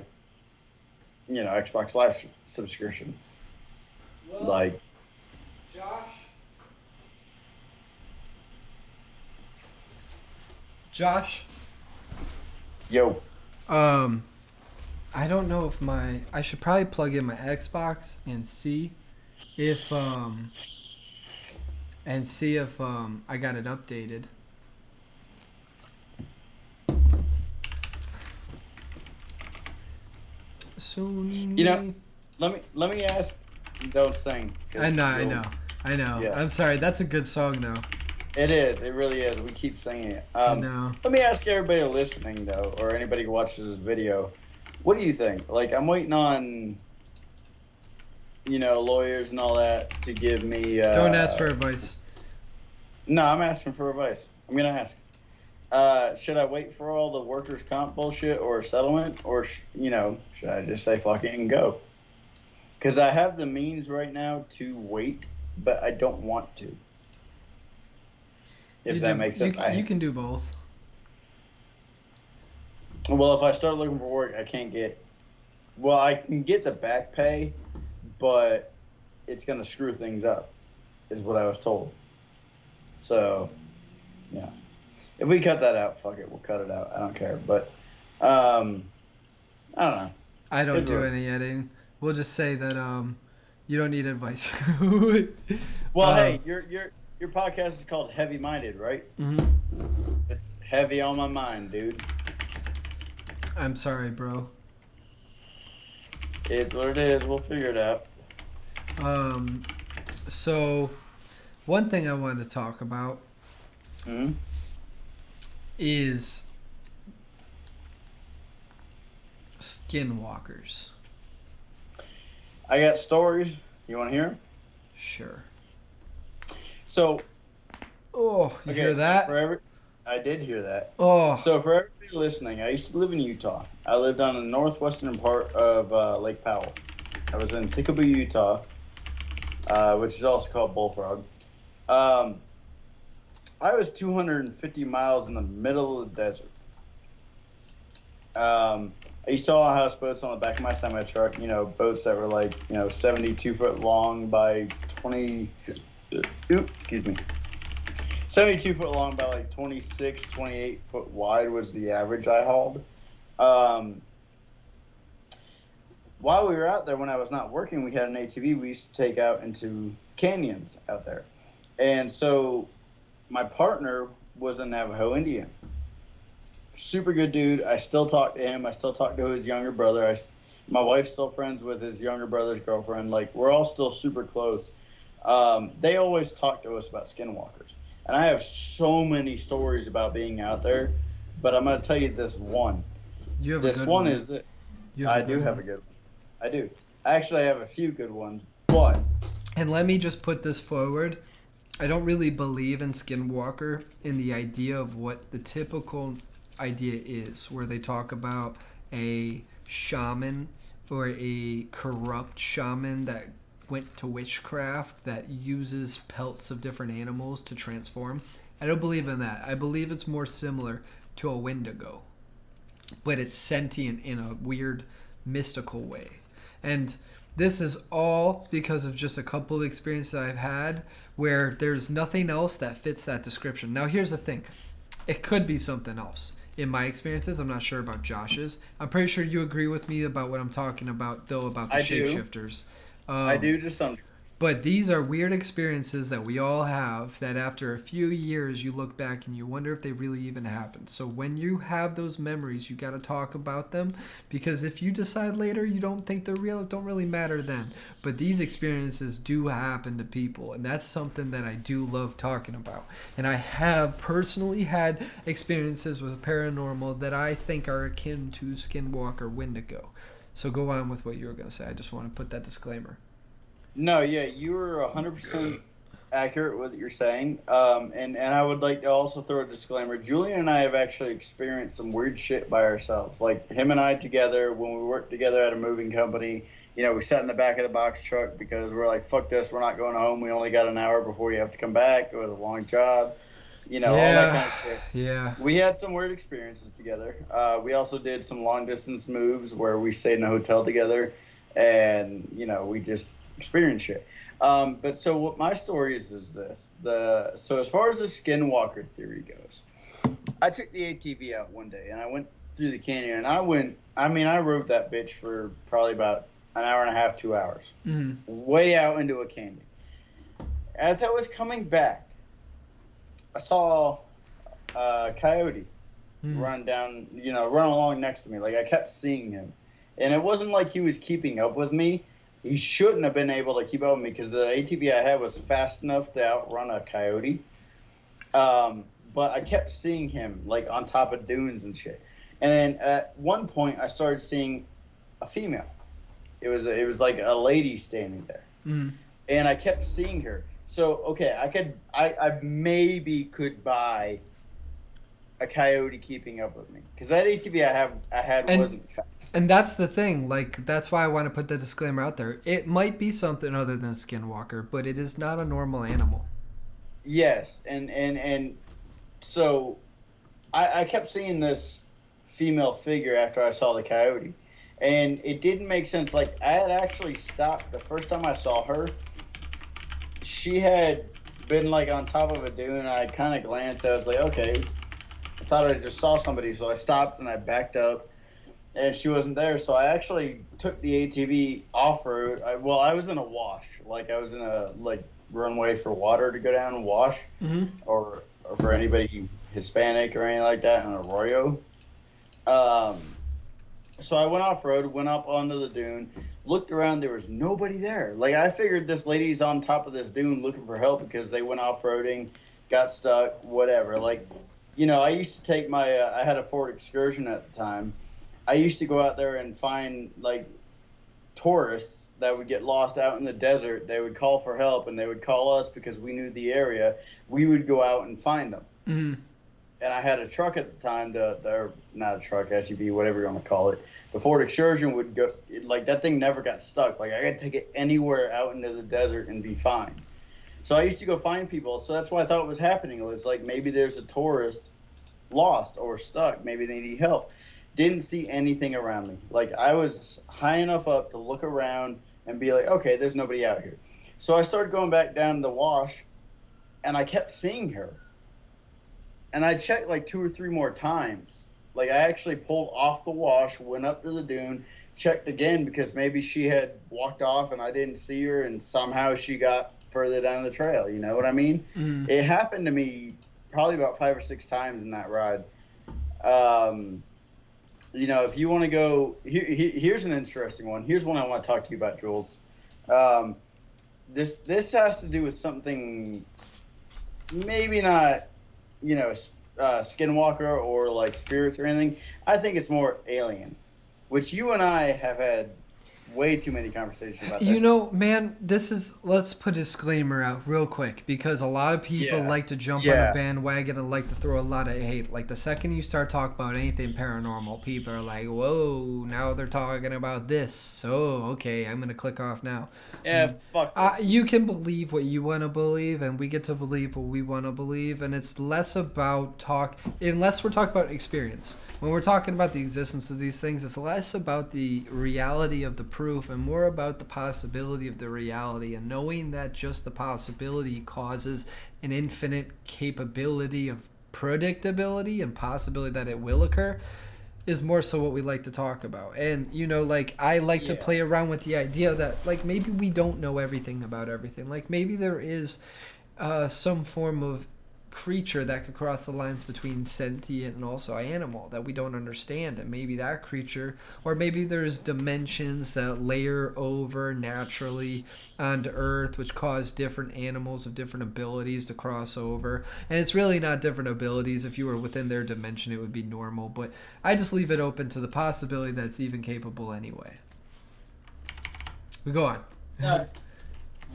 S2: Xbox Live subscription?
S1: Well,
S2: like,
S1: Josh.
S2: Yo.
S1: I don't know if I should probably plug in my Xbox and see if I got it updated. Sony.
S2: Let me ask. Don't sing.
S1: I know. Yeah. I'm sorry. That's a good song though.
S2: It is. It really is. We keep singing it.
S1: I know.
S2: Let me ask everybody listening though, or anybody who watches this video, what do you think? Like, I'm waiting on, lawyers and all that to give me.
S1: Don't ask for advice.
S2: No, I'm asking for advice. I'm gonna ask. Should I wait for all the workers' comp bullshit or settlement, or should I just say fuck it and go? Because I have the means right now to wait, but I don't want to. If that makes sense.
S1: You can do both.
S2: Well, if I start looking for work, I can't get. Well, I can get the back pay, but it's gonna screw things up, is what I was told. So, yeah. If we cut that out, fuck it, we'll cut it out. I don't care. But, I don't know.
S1: I don't do any editing. We'll just say that you don't need advice.
S2: Well, hey, your podcast is called Heavy Minded, right?
S1: Mm-hmm.
S2: It's heavy on my mind, dude.
S1: I'm sorry, bro.
S2: It's what it is. We'll figure it out.
S1: So, one thing I wanted to talk about is skinwalkers.
S2: I got stories. You want to hear them?
S1: Sure.
S2: So.
S1: Oh, you hear that?
S2: I did hear that.
S1: Oh.
S2: So for everybody listening, I used to live in Utah. I lived on the northwestern part of Lake Powell. I was in Tickaboo, Utah, which is also called Bullfrog. I was 250 miles in the middle of the desert. I used to haul houseboats on the back of my semi truck. Boats that were like 72 foot long by 20. Excuse me. 72 foot long by like 26, 28 foot wide was the average I hauled. While we were out there, when I was not working, we had an ATV we used to take out into canyons out there. And so my partner was a Navajo Indian. super good dude. I still talk to him. I still talk to his younger brother. My wife's still friends with his younger brother's girlfriend. Like, we're all still super close. They always talk to us about skinwalkers. And I have so many stories about being out there, but I'm going to tell you this one.
S1: You have a
S2: This
S1: good
S2: one
S1: one.
S2: is that
S1: You have a
S2: I do
S1: good
S2: have
S1: one.
S2: a good one. I do. I actually have a few good ones, but
S1: And let me just put this forward. I don't really believe in Skinwalker in the idea of what the typical idea is, where they talk about a shaman or a corrupt shaman that went to witchcraft that uses pelts of different animals to transform. I don't believe in that. I believe it's more similar to a Wendigo, but it's sentient in a weird, mystical way. And this is all because of just a couple of experiences I've had where there's nothing else that fits that description. Now, here's the thing. It could be something else. In my experiences, I'm not sure about Josh's. I'm pretty sure you agree with me about what I'm talking about, though, about the
S2: I do.
S1: shapeshifters.
S2: I do to some degree.
S1: But these are weird experiences that we all have that after a few years you look back and you wonder if they really even happened. So when you have those memories, you got to talk about them, because if you decide later you don't think they're real, it don't really matter then. But these experiences do happen to people, and that's something that I do love talking about. And I have personally had experiences with paranormal that I think are akin to Skinwalker Wendigo. So go on with what you were going to say. I just want to put that disclaimer.
S2: No, yeah, you were 100% accurate with what you're saying. And I would like to also throw a disclaimer. Julian and I have actually experienced some weird shit by ourselves. Like, him and I together, when we worked together at a moving company, you know, we sat in the back of the box truck because we're like, fuck this, we're not going home. We only got an hour before you have to come back. It was a long job. You know, all that kind of shit.
S1: Yeah.
S2: We had some weird experiences together. We also did some long distance moves where we stayed in a hotel together, and you know, we just experienced shit. But so what my story is this: so as far as the skinwalker theory goes, I took the ATV out one day and I went through the canyon, and I rode that bitch for probably about an hour and a half, 2 hours, way out into a canyon. As I was coming back, I saw a coyote run along next to me. Like, I kept seeing him. And it wasn't like he was keeping up with me. He shouldn't have been able to keep up with me because the ATV I had was fast enough to outrun a coyote. But I kept seeing him, like, on top of dunes and shit. And then at one point, I started seeing a female. It was like a lady standing there. And I kept seeing her. So, okay, I maybe could buy a coyote keeping up with me, because that ATV I had wasn't fast.
S1: And that's the thing. Like, that's why I want to put the disclaimer out there. It might be something other than a skinwalker, but it is not a normal animal.
S2: Yes, and so I kept seeing this female figure after I saw the coyote, and it didn't make sense. Like, I had actually stopped the first time I saw her. She had been like on top of a dune. I kind of glanced. I was like, okay. I thought I just saw somebody, so I stopped and I backed up, and she wasn't there. So I actually took the ATV off road. I was in a wash. Like, I was in a runway for water to go down and wash, or for anybody Hispanic or anything like that, in an arroyo. So I went off road, went up onto the dune, looked around. There was nobody there. Like, I figured this lady's on top of this dune looking for help because they went off roading, got stuck, whatever. Like, you know, I used to take I had a Ford Excursion at the time. I used to go out there and find, like, tourists that would get lost out in the desert. They would call for help, and they would call us because we knew the area. We would go out and find them. And I had a truck at the time, or not a truck, SUV, whatever you want to call it. The Ford Excursion would go, like, that thing never got stuck. Like, I could take it anywhere out into the desert and be fine. So I used to go find people. So that's what I thought was happening. It was like, maybe there's a tourist lost or stuck. Maybe they need help. Didn't see anything around me. Like, I was high enough up to look around and be like, okay, there's nobody out here. So I started going back down the wash, and I kept seeing her. And I checked like 2 or 3 more times. Like, I actually pulled off the wash, went up to the dune, checked again because maybe she had walked off and I didn't see her, and somehow she got further down the trail. You know what I mean? It happened to me probably about 5 or 6 times in that ride. Um, if you want to go, here's an interesting one. Here's one I want to talk to you about, Jules. Um, this has to do with something maybe not, skinwalker or like spirits or anything. I think it's more alien, which you and I have had way too many conversations about
S1: You
S2: this.
S1: know, man, let's put a disclaimer out real quick because a lot of people
S2: Yeah,
S1: like to jump on a
S2: yeah,
S1: bandwagon and like to throw a lot of hate. Like the second you start talking about anything paranormal, people are like, whoa, now they're talking about this. So, okay, I'm going to click off now.
S2: yeah. Fuck this.
S1: You can believe what you want to believe, and we get to believe what we want to believe, and it's less about unless we're talking about experience. When we're talking about the existence of these things, it's less about the reality of the proof and more about the possibility of the reality, and knowing that just the possibility causes an infinite capability of predictability and possibility that it will occur is more so what we like to talk about. And like I like to
S2: Yeah,
S1: play around with the idea that like maybe we don't know everything about everything. Like maybe there is some form of creature that could cross the lines between sentient and also animal that we don't understand, and maybe that creature, or maybe there's dimensions that layer over naturally onto earth which cause different animals of different abilities to cross over. And it's really not different abilities. If you were within their dimension it would be normal, but I just leave it open to the possibility that it's even capable anyway. We go on.
S2: no,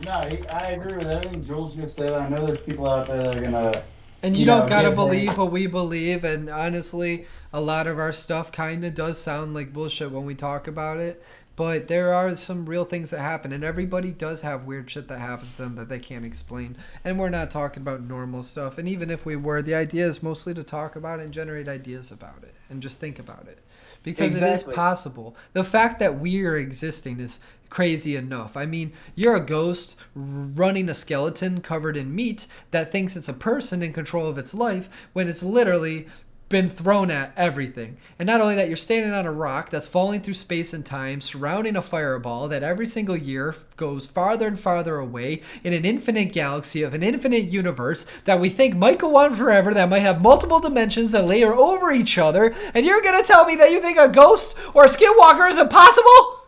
S2: no, I agree with everything Jules just said. I know there's people out there that are gonna,
S1: And you don't gotta
S2: get mad.
S1: believe what we believe. And honestly, a lot of our stuff kind of does sound like bullshit when we talk about it. But there are some real things that happen, and everybody does have weird shit that happens to them that they can't explain. And we're not talking about normal stuff. And even if we were, the idea is mostly to talk about it and generate ideas about it and just think about it. Because it is
S2: Exactly.
S1: possible. The fact that we are existing is crazy enough. I mean, you're a ghost running a skeleton covered in meat that thinks it's a person in control of its life when it's literally been thrown at everything. And not only that, you're standing on a rock that's falling through space and time, surrounding a fireball that every single year goes farther and farther away in an infinite galaxy of an infinite universe that we think might go on forever, that might have multiple dimensions that layer over each other. And you're going to tell me that you think a ghost or a skinwalker is impossible?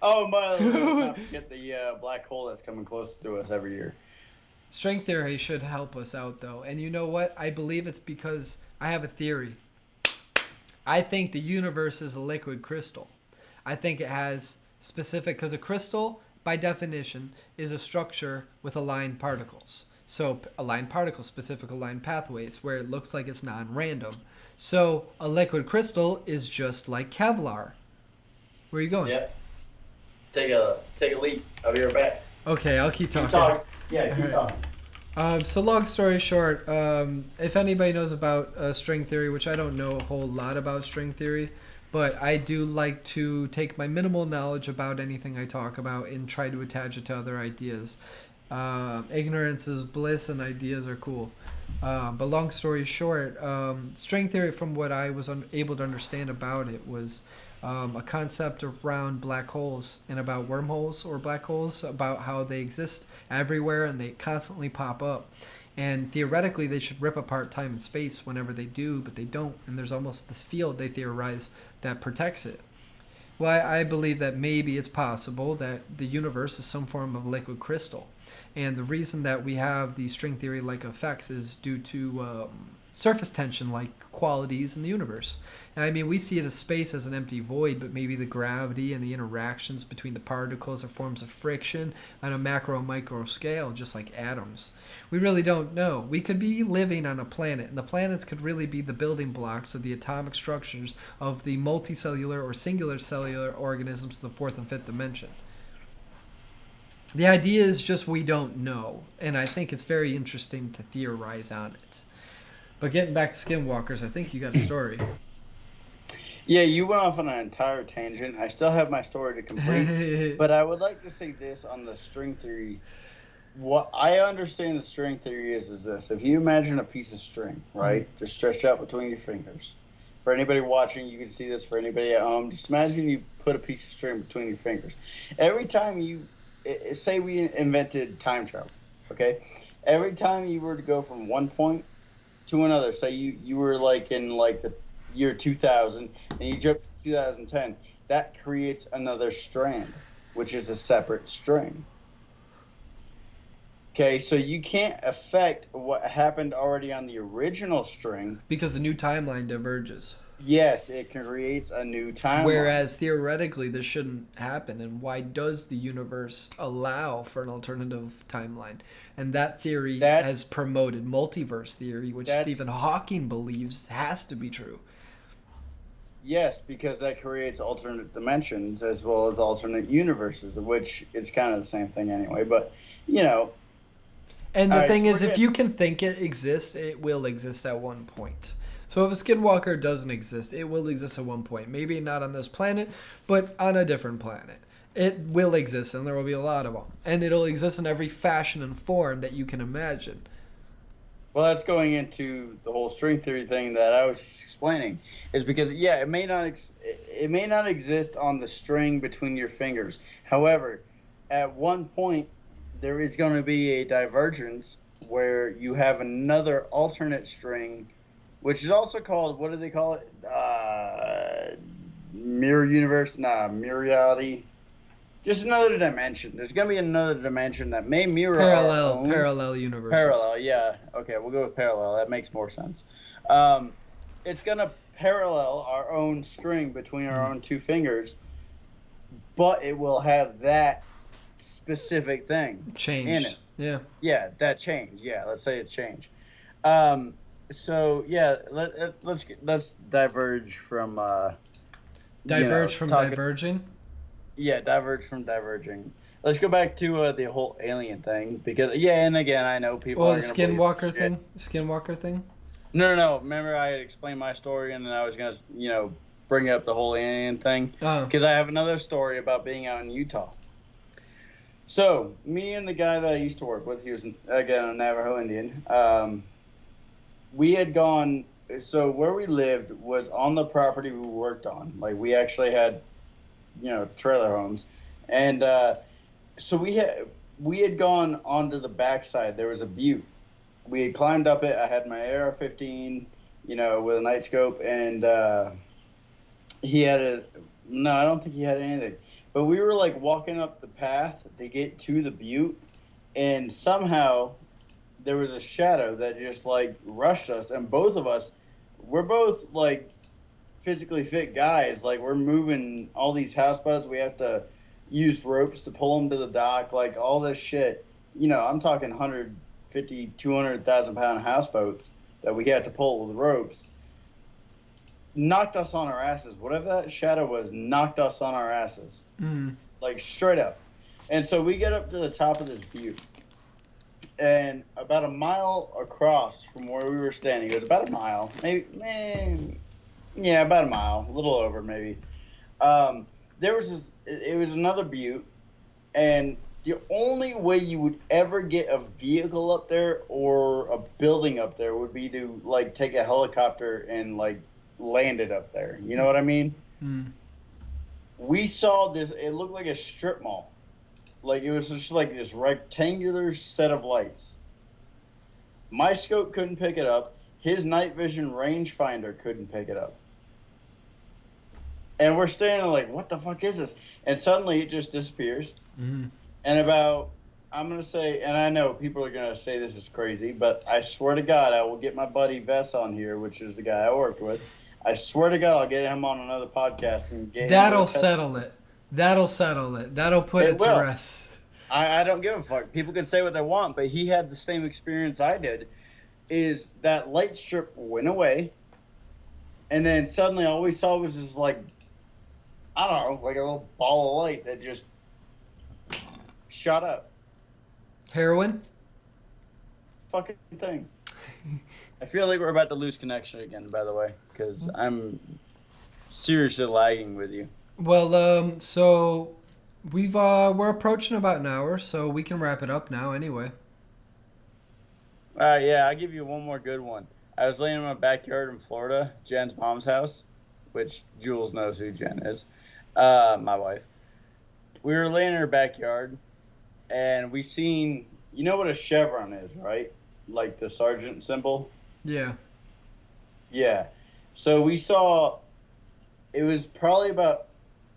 S2: Oh, by the way, let's not forget the black hole that's coming close to us every year.
S1: String theory should help us out, though. And you know what? I believe it's because I have a theory. I think the universe is a liquid crystal. I think it has specific, because a crystal, by definition, is a structure with aligned particles. So aligned particles, specific aligned pathways, where it looks like it's non-random. So a liquid crystal is just like Kevlar. Where are you going?
S2: Yep. Take a leap. I'll be right back.
S1: Okay, I'll keep talking.
S2: Keep talking. Yeah, keep talking.
S1: So long story short, if anybody knows about string theory, which I don't know a whole lot about string theory, but I do like to take my minimal knowledge about anything I talk about and try to attach it to other ideas. Ignorance is bliss and ideas are cool. But long story short, string theory, from what I was able to understand about it, was a concept around black holes and about wormholes or black holes, about how they exist everywhere and they constantly pop up. And theoretically, they should rip apart time and space whenever they do, but they don't. And there's almost this field they theorize that protects it. Well, I believe that maybe it's possible that the universe is some form of liquid crystal. And the reason that we have these string theory-like effects is due to surface tension-like qualities in the universe. And I mean, we see it as space as an empty void, but maybe the gravity and the interactions between the particles are forms of friction on a macro-micro scale, just like atoms. We really don't know. We could be living on a planet, and the planets could really be the building blocks of the atomic structures of the multicellular or singular cellular organisms of the fourth and fifth dimension. The idea is just we don't know, and I think it's very interesting to theorize on it. But getting back to skinwalkers, I think you got a story.
S2: Yeah, you went off on an entire tangent. I still have my story to complete, but I would like to say this on the string theory. What I understand the string theory is this: if you imagine a piece of string, right, just stretched out between your fingers. For anybody watching, you can see this. For anybody at home, just imagine you put a piece of string between your fingers. Every time say we invented time travel, okay? Every time you were to go from one point to another. Say you were like in like the year 2000 and you jump to 2010. That creates another strand, which is a separate string. Okay, so you can't affect what happened already on the original string.
S1: Because the new timeline diverges.
S2: Yes, it creates a new timeline.
S1: Whereas theoretically, this shouldn't happen. And why does the universe allow for an alternative timeline? And that theory has promoted multiverse theory, which Stephen Hawking believes has to be true.
S2: Yes, because that creates alternate dimensions as well as alternate universes, which is kind of the same thing anyway. But, you know.
S1: And the thing is, if you can think it exists, it will exist at one point. So if a skinwalker doesn't exist, it will exist at one point. Maybe not on this planet, but on a different planet. It will exist, and there will be a lot of them. And it'll exist in every fashion and form that you can imagine.
S2: Well, that's going into the whole string theory thing that I was explaining. Is because, yeah, it may not exist on the string between your fingers. However, at one point, there is going to be a divergence where you have another alternate string, which is also called, what do they call it? Mirror universe? Mirror reality. Just another dimension. There's going to be another dimension that may mirror
S1: parallel universes.
S2: Parallel, yeah. Okay, we'll go with parallel. That makes more sense. It's going to parallel our own string between our own two fingers, but it will have that specific thing
S1: change
S2: in it.
S1: Yeah.
S2: Yeah, that change. Yeah, let's say it's change. So yeah, let's diverge from
S1: diverging.
S2: Yeah, diverge from diverging. Let's go back to the whole alien thing because and again I know people.
S1: The skinwalker thing. Skinwalker thing.
S2: No. Remember I had explained my story and then I was gonna bring up the whole alien thing because I have another story about being out in Utah. So, me and the guy that I used to work with, he was, again, a Navajo Indian, we had gone, so where we lived was on the property we worked on. Like, we actually had, trailer homes. And so we had gone onto the backside. There was a butte. We had climbed up it. I had my AR-15, with a night scope. And he had no, I don't think he had anything. But we were, walking up the path to get to the butte, and somehow there was a shadow that just, rushed us. And both of us, we're both, physically fit guys. We're moving all these houseboats. We have to use ropes to pull them to the dock, all this shit. I'm talking 150, 200,000-pound houseboats that we had to pull with ropes. Knocked us on our asses. Whatever that shadow was, knocked us on our asses.
S1: Mm-hmm.
S2: Straight up. And so we get up to the top of this butte. And about a mile across from where we were standing, it was about a mile. About a mile. A little over, maybe. There was it was another butte. And the only way you would ever get a vehicle up there or a building up there would be to, take a helicopter and, land it up there. You know what I mean?
S1: Mm.
S2: We saw this. It looked like a strip mall. It was just this rectangular set of lights. My scope couldn't pick it up. His night vision rangefinder couldn't pick it up. And we're standing there what the fuck is this? And suddenly it just disappears.
S1: Mm-hmm.
S2: And I'm going to say, and I know people are going to say this is crazy, but I swear to God, I will get my buddy Vess on here, which is the guy I worked with. I swear to God, I'll get him on another podcast and get
S1: That'll settle it. That'll settle it. That'll put it to rest.
S2: I don't give a fuck. People can say what they want, but he had the same experience I did. Is that light strip went away, and then suddenly all we saw was this I don't know, a little ball of light that just shot up.
S1: Heroin?
S2: Fucking thing. I feel like we're about to lose connection again, by the way, because I'm seriously lagging with you.
S1: Well, so we're approaching about an hour, so we can wrap it up now anyway.
S2: Yeah, I'll give you one more good one. I was laying in my backyard in Florida, Jen's mom's house, which Jules knows who Jen is, my wife. We were laying in her backyard, and we seen, you know what a chevron is, right? The sergeant symbol.
S1: Yeah.
S2: Yeah. So we saw. It was probably about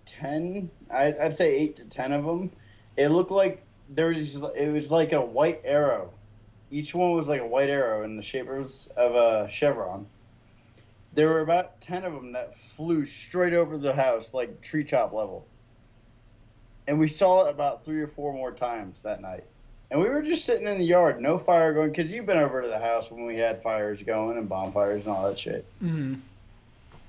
S2: 10. I'd say 8 to 10 of them. It looked like it was like a white arrow. Each one was like a white arrow in the shape of a chevron. There were about 10 of them that flew straight over the house, like tree top level. And we saw it about 3 or 4 more times that night. And we were just sitting in the yard, no fire going, because you've been over to the house when we had fires going and bonfires and all that shit.
S1: Mm-hmm.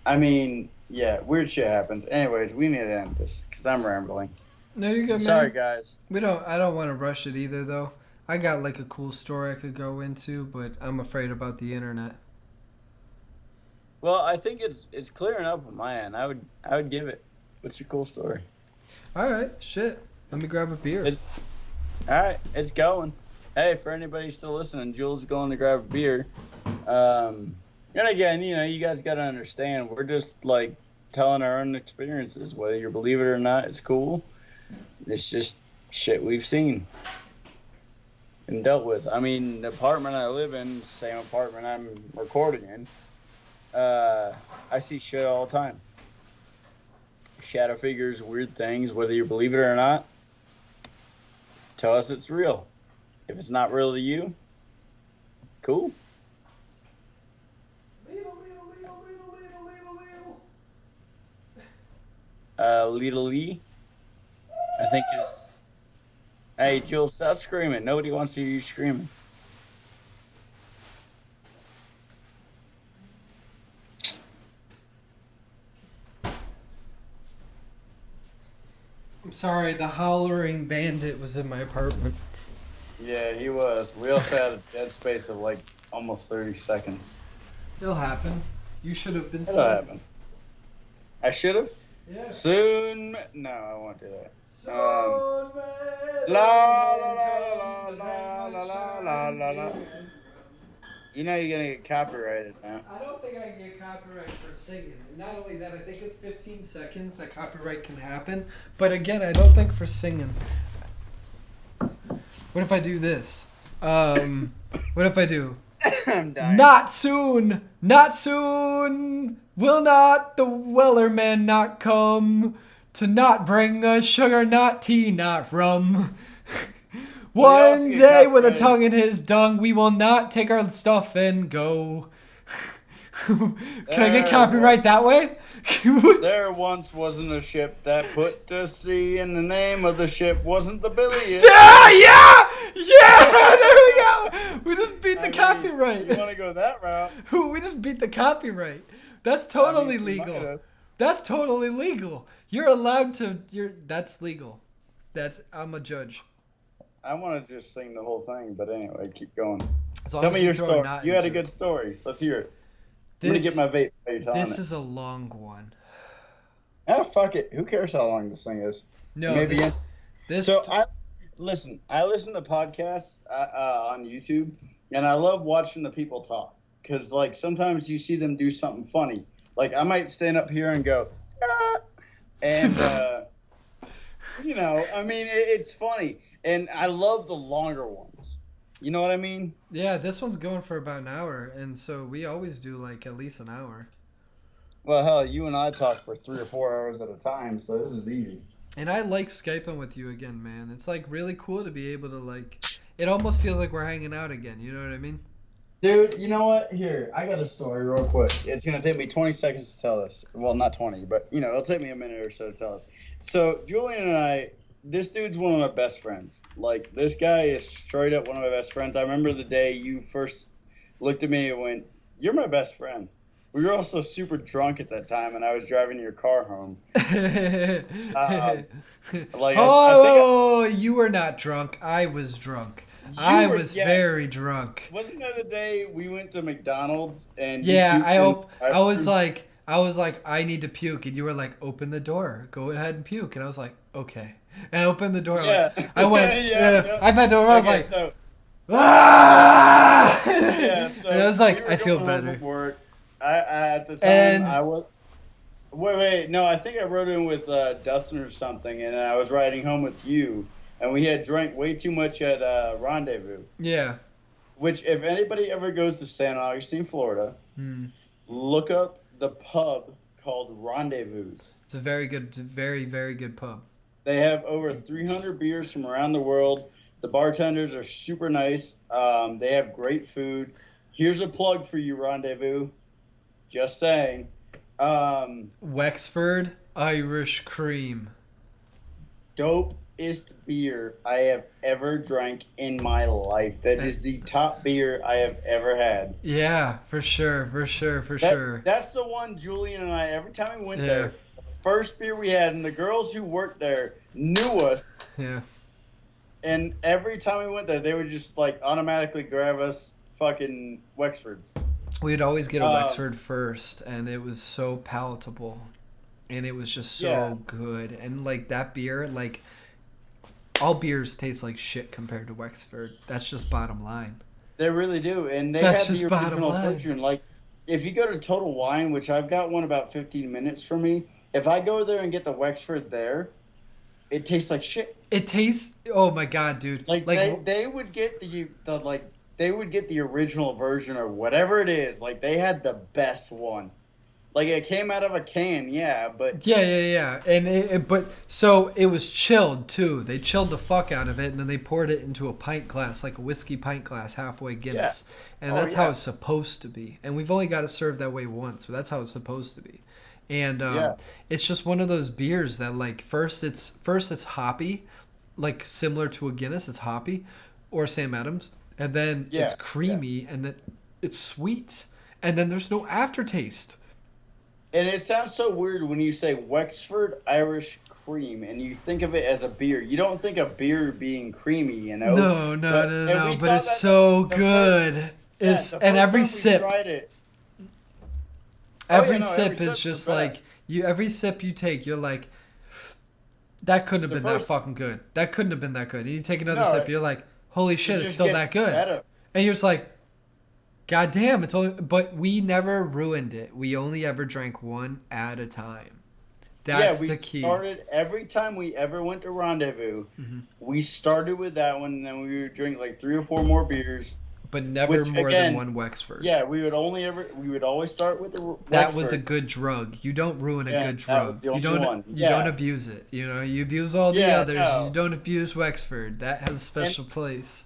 S2: I mean, yeah, weird shit happens. Anyways, we need to end this because I'm rambling.
S1: No, you're good, man.
S2: Sorry, guys.
S1: I don't want to rush it either, though. I got like a cool story I could go into, but I'm afraid about the internet.
S2: Well, I think it's clearing up on my end. I would give it. What's your cool story?
S1: All right, shit. Let me grab a beer.
S2: All right, it's going. Hey, for anybody still listening, Jules going to grab a beer. And again, you guys got to understand, we're just like telling our own experiences. Whether you believe it or not, it's cool. It's just shit we've seen and dealt with. I mean, the apartment I live in, same apartment I'm recording in, I see shit all the time. Shadow figures, weird things, whether you believe it or not. Tell us it's real. If it's not real to you, cool. Little Lee, I think is. Hey, Jules, stop screaming. Nobody wants to hear you screaming.
S1: I'm sorry, the Hollering Bandit was in my apartment.
S2: Yeah, he was. We also had a dead space of like almost 30 seconds.
S1: It'll happen. You should have been.
S2: It'll happen. I should have?
S1: Yeah.
S2: Soon. No, I won't do that.
S1: La
S2: La la la la la la la la la. You know you're gonna get copyrighted now.
S1: I don't think I can get copyright for singing. And not only that, I think it's 15 seconds that copyright can happen. But again, I don't think for singing. What if I do this? What if I do?
S2: I'm dying.
S1: Not soon, not soon. Will not the Wellerman not come to not bring us sugar, not tea, not rum? One day with a tongue in his dung, we will not take our stuff and go. Can I get copyright that way?
S2: There once wasn't a ship that put to sea, and the name of the ship wasn't the Billy.
S1: Yeah! There we go. We just beat the copyright.
S2: You want to go that route?
S1: We just beat the copyright. That's totally legal. That's totally legal. You're allowed to. That's legal. I'm a judge.
S2: I want to just sing the whole thing, but anyway, keep going.
S1: Tell
S2: me your story. You had a good story. Let's hear it. I'm going to get my vape while you're telling it.
S1: This is a long one.
S2: Ah, fuck it. Who cares how long this thing is?
S1: No,
S2: maybe
S1: this.
S2: So I listen to podcasts on YouTube, and I love watching the people talk because, like, sometimes you see them do something funny. Like, I might stand up here and go, ah, and I mean, it's funny. And I love the longer ones. You know what I mean?
S1: Yeah, this one's going for about an hour, and so we always do like at least an hour.
S2: Well, hell, you and I talk for 3 or 4 hours at a time, so this is easy.
S1: And I like Skyping with you again, man. It's like really cool to be able to like. It almost feels like we're hanging out again. You know what I mean? Dude,
S2: you know what? Here, I got a story real quick. It's gonna take me 20 seconds to tell this. Well, not 20, but it'll take me a minute or so to tell us. So Julian and I. This dude's one of my best friends. Like, this guy is straight up one of my best friends. I remember the day you first looked at me and went, "You're my best friend." We were also super drunk at that time, and I was driving your car home.
S1: You were not drunk. I was drunk. I was very drunk.
S2: Wasn't that the day we went to McDonald's and?
S1: Yeah, I was like, I need to puke, and you were like, "Open the door, go ahead and puke," and I was like, "Okay." And I opened the door.
S2: Yeah.
S1: Like, I went. I had the door. I was like,
S2: so,
S1: ah!
S2: Yeah. So
S1: and I was like, I feel better.
S2: Work. I at the time I was. Wait. No, I think I rode in with Dustin or something, and I was riding home with you, and we had drank way too much at Rendezvous.
S1: Yeah.
S2: Which, if anybody ever goes to San Augustine, Florida, look up the pub called Rendezvous.
S1: It's a very good, very, very good pub.
S2: They have over 300 beers from around the world. The bartenders are super nice. They have great food. Here's a plug for you, Rendezvous. Just saying.
S1: Wexford Irish Cream.
S2: Dopest beer I have ever drank in my life. That is the top beer I have ever had.
S1: Yeah, for sure.
S2: That's the one Julian and I, every time we went there, first beer we had, and the girls who worked there knew us.
S1: Yeah.
S2: And every time we went there, they would just like automatically grab us fucking Wexfords.
S1: We'd always get a Wexford first, and it was so palatable, and it was just so good. And like that beer, like all beers taste like shit compared to Wexford. That's just bottom line.
S2: They really do, and they
S1: That's
S2: have the
S1: just
S2: original
S1: bottom line.
S2: version. Like if you go to Total Wine, which I've got one about 15 minutes from me, if I go there and get the Wexford there, it tastes like shit.
S1: It tastes. Oh my god, dude!
S2: Like they would get they would get the original version or whatever it is. Like they had the best one. Like it came out of a can, but
S1: yeah, and but so it was chilled too. They chilled the fuck out of it, and then they poured it into a pint glass, like a whiskey pint glass, halfway Guinness, and that's how it's supposed to be. And we've only got it served that way once, but that's how it's supposed to be. And it's just one of those beers that like first it's hoppy, like similar to a Guinness, it's hoppy, or Sam Adams, and then it's creamy, and then it's sweet, and then there's no aftertaste.
S2: And it sounds so weird when you say Wexford Irish Cream and you think of it as a beer. You don't think of beer being creamy, you know?
S1: No. But it's so good. And every sip. Every sip is just like every sip you take, you're like, that couldn't have been that fucking good. That couldn't have been that good. And you take another sip, you're like, holy shit, it's still that good. Better. And you're just like, god damn, it's only. But we never ruined it. We only ever drank one at a time. That's the key.
S2: Started every time we ever went to Rendezvous. We started with that one, and then we would drink like 3 or 4 more beers.
S1: But never more than one Wexford.
S2: Yeah, we would always start with the Wexford.
S1: That was a good drug. You don't ruin a good drug. You don't abuse it. You know, you abuse all the others. No. You don't abuse Wexford. That has a special place.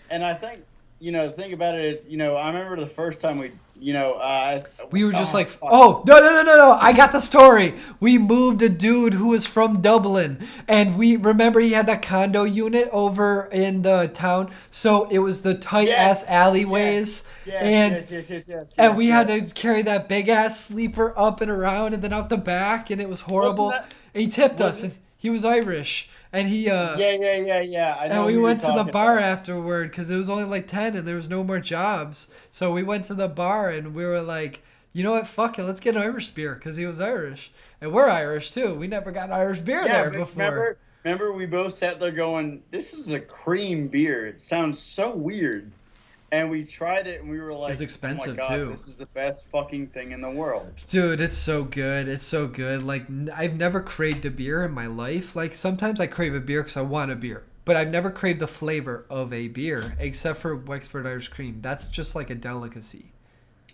S2: And I think, the thing about it is, I remember the first time we
S1: were just like, oh, no. I got the story. We moved a dude who was from Dublin, and we remember he had that condo unit over in the town. So it was the tight ass alleyways. Yes. And we had to carry that big ass sleeper up and around and then out the back, and it was horrible. And he tipped us, and he was Irish. And he I know. And we went to the bar afterward because it was only like 10 and there was no more jobs. So we went to the bar and we were like, you know what? Fuck it, let's get Irish beer because he was Irish and we're Irish too. We never got Irish beer there before.
S2: Remember, we both sat there going, "This is a cream beer. It sounds so weird." And we tried it, and we were like,
S1: it was expensive,
S2: oh my God,
S1: too.
S2: This is the best fucking thing in the world.
S1: Dude, it's so good. It's so good. Like, I've never craved a beer in my life. Like, sometimes I crave a beer because I want a beer. But I've never craved the flavor of a beer, except for Wexford Irish Cream. That's just like a delicacy.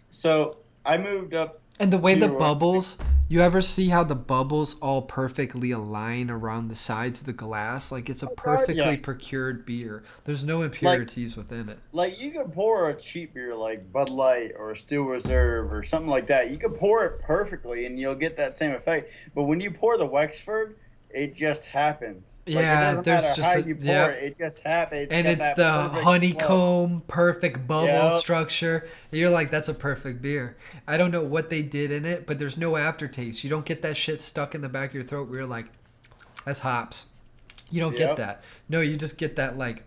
S2: So, I moved up.
S1: And the way the bubbles, you ever see how the bubbles all perfectly align around the sides of the glass? Like it's a perfectly procured beer. There's no impurities within it.
S2: Like you could pour a cheap beer like Bud Light or Steel Reserve or something like that. You could pour it perfectly and you'll get that same effect. But when you pour the Wexford, it just happens.
S1: Yeah,
S2: like, it doesn't matter how you pour it. It just happens.
S1: And it's the honeycomb, perfect bubble structure. And you're like, that's a perfect beer. I don't know what they did in it, but there's no aftertaste. You don't get that shit stuck in the back of your throat where you're like, that's hops. You don't get that. No, you just get that like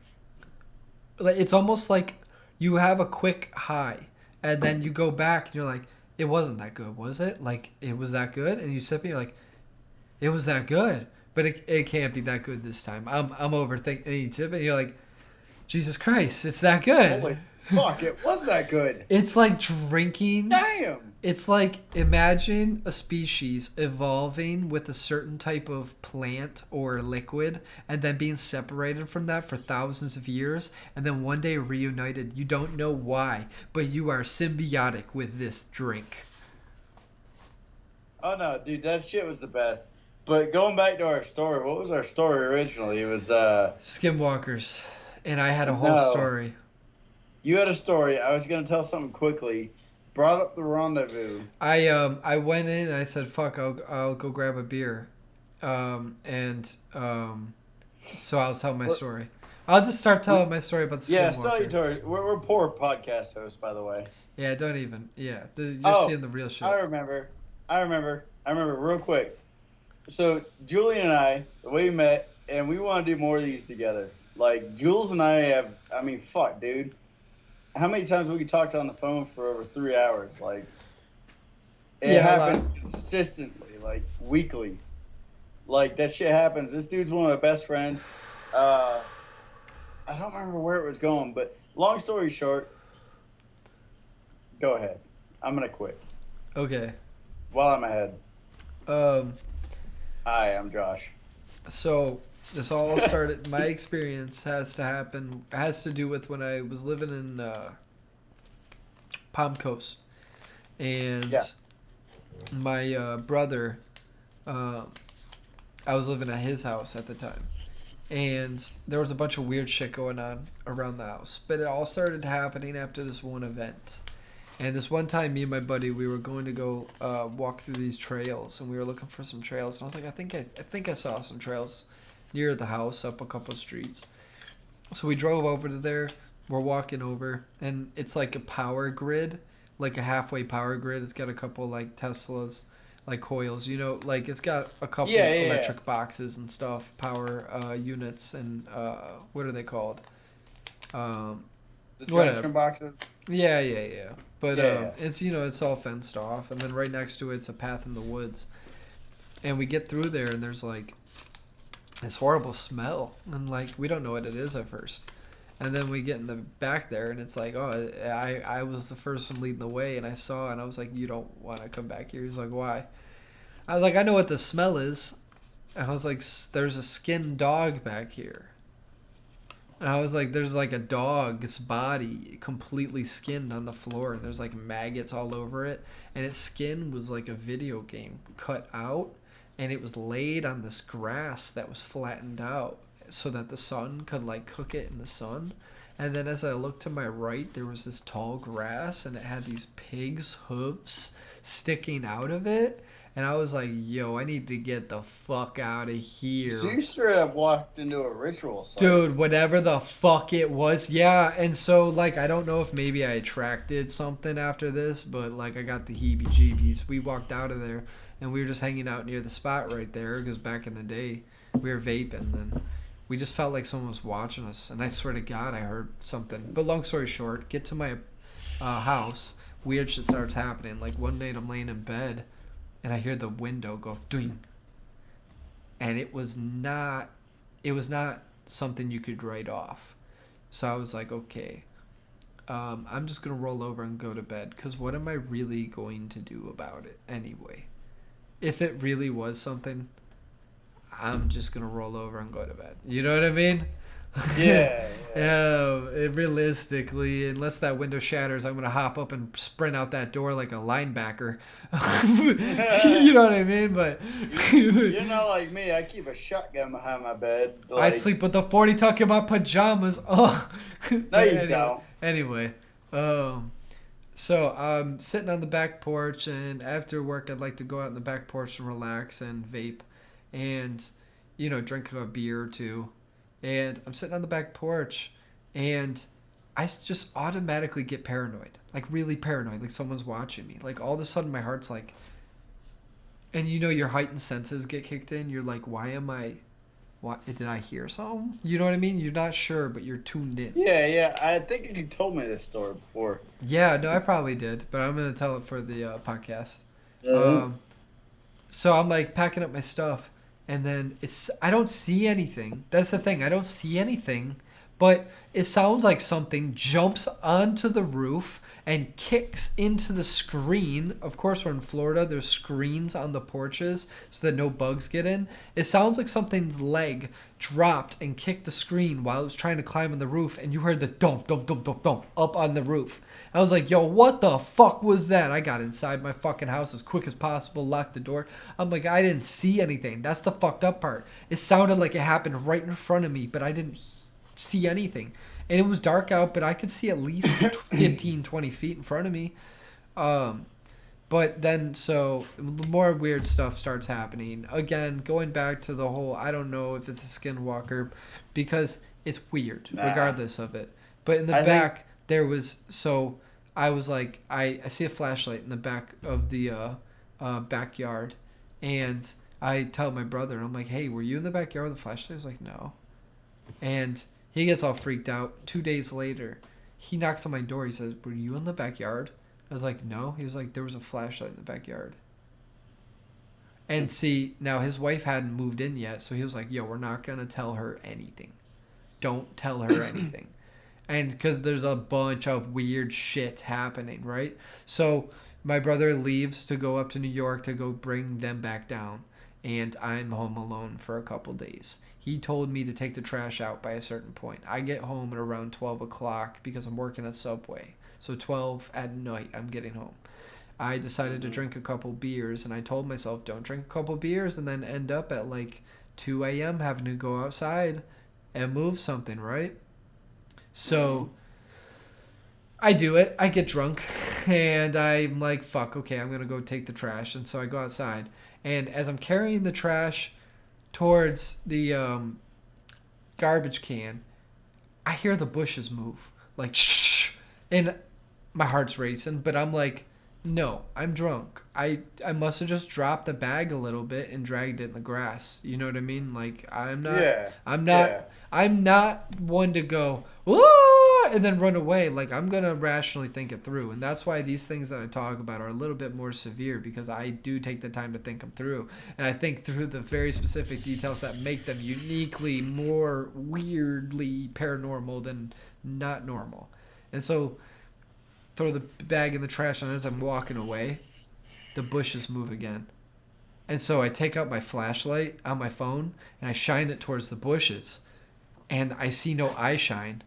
S1: it's almost like you have a quick high and then you go back and you're like, it wasn't that good, was it? Like, it was that good? And you sip it, you're like, it was that good, but it can't be that good this time. I'm overthinking. And you tip it, and you're like, Jesus Christ, it's that good.
S2: Fuck, it was that good.
S1: It's like drinking.
S2: Damn.
S1: It's like, imagine a species evolving with a certain type of plant or liquid and then being separated from that for thousands of years and then one day reunited. You don't know why, but you are symbiotic with this drink.
S2: Oh no, dude, that shit was the best. But going back to our story, what was our story originally? It was
S1: Skinwalkers. And I had a whole
S2: no.
S1: story.
S2: You had a story. I was gonna tell something quickly. Brought up the rendezvous.
S1: I went in and I said, fuck, I'll go grab a beer. So I'll tell my story. I'll just start telling my story about the
S2: Yeah,
S1: Skinwalker.
S2: story. We're poor podcast hosts, by the way.
S1: Yeah, don't even. Yeah, you're seeing the real shit.
S2: I remember real quick. So Julian and I, the way we met, and we want to do more of these together. Like Jules and I have. I mean, fuck, dude. How many times we talked on the phone for over 3 hours? Like, it happens consistently, like weekly. Like that shit happens. This dude's one of my best friends. I don't remember where it was going, but long story short, go ahead. I'm gonna quit.
S1: Okay.
S2: While I'm ahead. Hi, I'm Josh.
S1: So this all started. My experience has to do with when I was living in Palm Coast, and my brother. I was living at his house at the time, and there was a bunch of weird shit going on around the house. But it all started happening after this one event. And this one time, me and my buddy, we were going to go walk through these trails, and we were looking for some trails. And I was like, I think I saw some trails near the house, up a couple streets. So we drove over to there. We're walking over, and it's like a power grid, like a halfway power grid. It's got a couple like Teslas, like coils, you know, like it's got a couple electric boxes and stuff, power units, and what are they called?
S2: The junction boxes.
S1: Yeah. But it's, you know, it's all fenced off, and then right next to it's a path in the woods. And we get through there, and there's like this horrible smell, and like we don't know what it is at first. And then we get in the back there, and it's like, oh, I was the first one leading the way, and I saw, and I was like, you don't want to come back here. He's like, why? I was like, I know what the smell is. And I was like, there's a skinned dog back here. And I was like, there's like a dog's body completely skinned on the floor, and there's like maggots all over it. And its skin was like a video game cut out, and it was laid on this grass that was flattened out so that the sun could like cook it in the sun. And then as I looked to my right, there was this tall grass, and it had these pig's hooves sticking out of it. And I was like, yo, I need to get the fuck out of here.
S2: So you straight up walked into a ritual site.
S1: Dude, whatever the fuck it was. Yeah, and so, like, I don't know if maybe I attracted something after this, but, like, I got the heebie-jeebies. We walked out of there, and we were just hanging out near the spot right there, because back in the day, we were vaping, and we just felt like someone was watching us. And I swear to God, I heard something. But long story short, get to my house, weird shit starts happening. Like, one night I'm laying in bed, and I hear the window go ding. And it was not something you could write off. So I was like, okay, I'm just going to roll over and go to bed, because what am I really going to do about it anyway? If it really was something, I'm just going to roll over and go to bed. You know what I mean?
S2: Yeah.
S1: Realistically, unless that window shatters, I'm going to hop up and sprint out that door like a linebacker. You know what I mean? But
S2: you're not like me. I keep a shotgun behind my bed. Like...
S1: I sleep with the 40 tuck in my pajamas. Oh.
S2: No, you don't.
S1: Anyway, so I'm sitting on the back porch, and after work, I'd like to go out on the back porch and relax and vape and, you know, drink a beer or two. And I'm sitting on the back porch, and I just automatically get paranoid. Like, really paranoid. Like, someone's watching me. Like, all of a sudden, my heart's like... And, you know, your heightened senses get kicked in. You're like, did I hear something? You know what I mean? You're not sure, but you're tuned in.
S2: Yeah. I think you told me this story before.
S1: Yeah, no, I probably did. But I'm going to tell it for the podcast.
S2: Mm-hmm.
S1: So I'm, like, packing up my stuff. And then I don't see anything. That's the thing. I don't see anything, but it sounds like something jumps onto the roof and kicks into the screen. Of course, we're in Florida. There's screens on the porches so that no bugs get in. It sounds like something's leg dropped and kicked the screen while it was trying to climb on the roof, and you heard the dump, dump, dump, dump, dump up on the roof. I was like, yo, what the fuck was that? I got inside my fucking house as quick as possible, locked the door. I'm like, I didn't see anything. That's the fucked up part. It sounded like it happened right in front of me, but I didn't see anything. And it was dark out, but I could see at least 15, 20 feet in front of me. But then, so more weird stuff starts happening. Again, going back to the whole, I don't know if it's a skinwalker, because it's weird, regardless of it. But in the back, there was, so I was like, I see a flashlight in the back of the backyard. And I tell my brother, I'm like, hey, were you in the backyard with the flashlight? He's like, no. And he gets all freaked out. 2 days later, he knocks on my door. He says, were you in the backyard? I was like, no. He was like, there was a flashlight in the backyard. And see, now his wife hadn't moved in yet, so he was like, yo, we're not going to tell her anything. Don't tell her anything. And because there's a bunch of weird shit happening, right? So my brother leaves to go up to New York to go bring them back down. And I'm home alone for a couple days. He told me to take the trash out by a certain point. I get home at around 12 o'clock because I'm working at Subway. So 12 at night, I'm getting home. I decided to drink a couple beers, and I told myself, don't drink a couple beers and then end up at like 2 a.m. having to go outside and move something, right? So I do it. I get drunk, and I'm like, fuck, okay, I'm going to go take the trash. And so I go outside. And as I'm carrying the trash towards the garbage can, I hear the bushes move. Like, shh. And my heart's racing, but I'm like, no, I'm drunk. I must have just dropped the bag a little bit and dragged it in the grass. You know what I mean? Like, I'm not one to go, "Whoa!" and then run away. Like, I'm going to rationally think it through. And that's why these things that I talk about are a little bit more severe, because I do take the time to think them through. And I think through the very specific details that make them uniquely more weirdly paranormal than not normal. And so throw the bag in the trash, and as I'm walking away, the bushes move again. And so I take out my flashlight on my phone and I shine it towards the bushes, and I see no eye shine,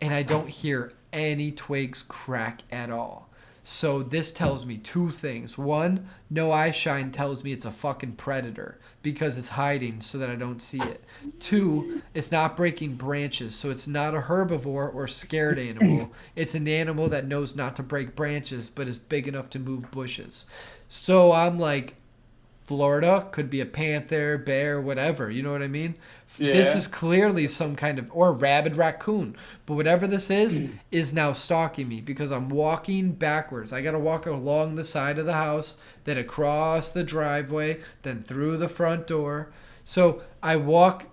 S1: and I don't hear any twigs crack at all. So this tells me two things. One, no eye shine tells me it's a fucking predator because it's hiding so that I don't see it. Two, it's not breaking branches, so it's not a herbivore or scared animal. It's an animal that knows not to break branches but is big enough to move bushes. So I'm like, Florida could be a panther, bear, whatever. You know what I mean? Yeah. This is clearly some kind of, or a rabid raccoon. But whatever this is now stalking me because I'm walking backwards. I got to walk along the side of the house, then across the driveway, then through the front door. So I walk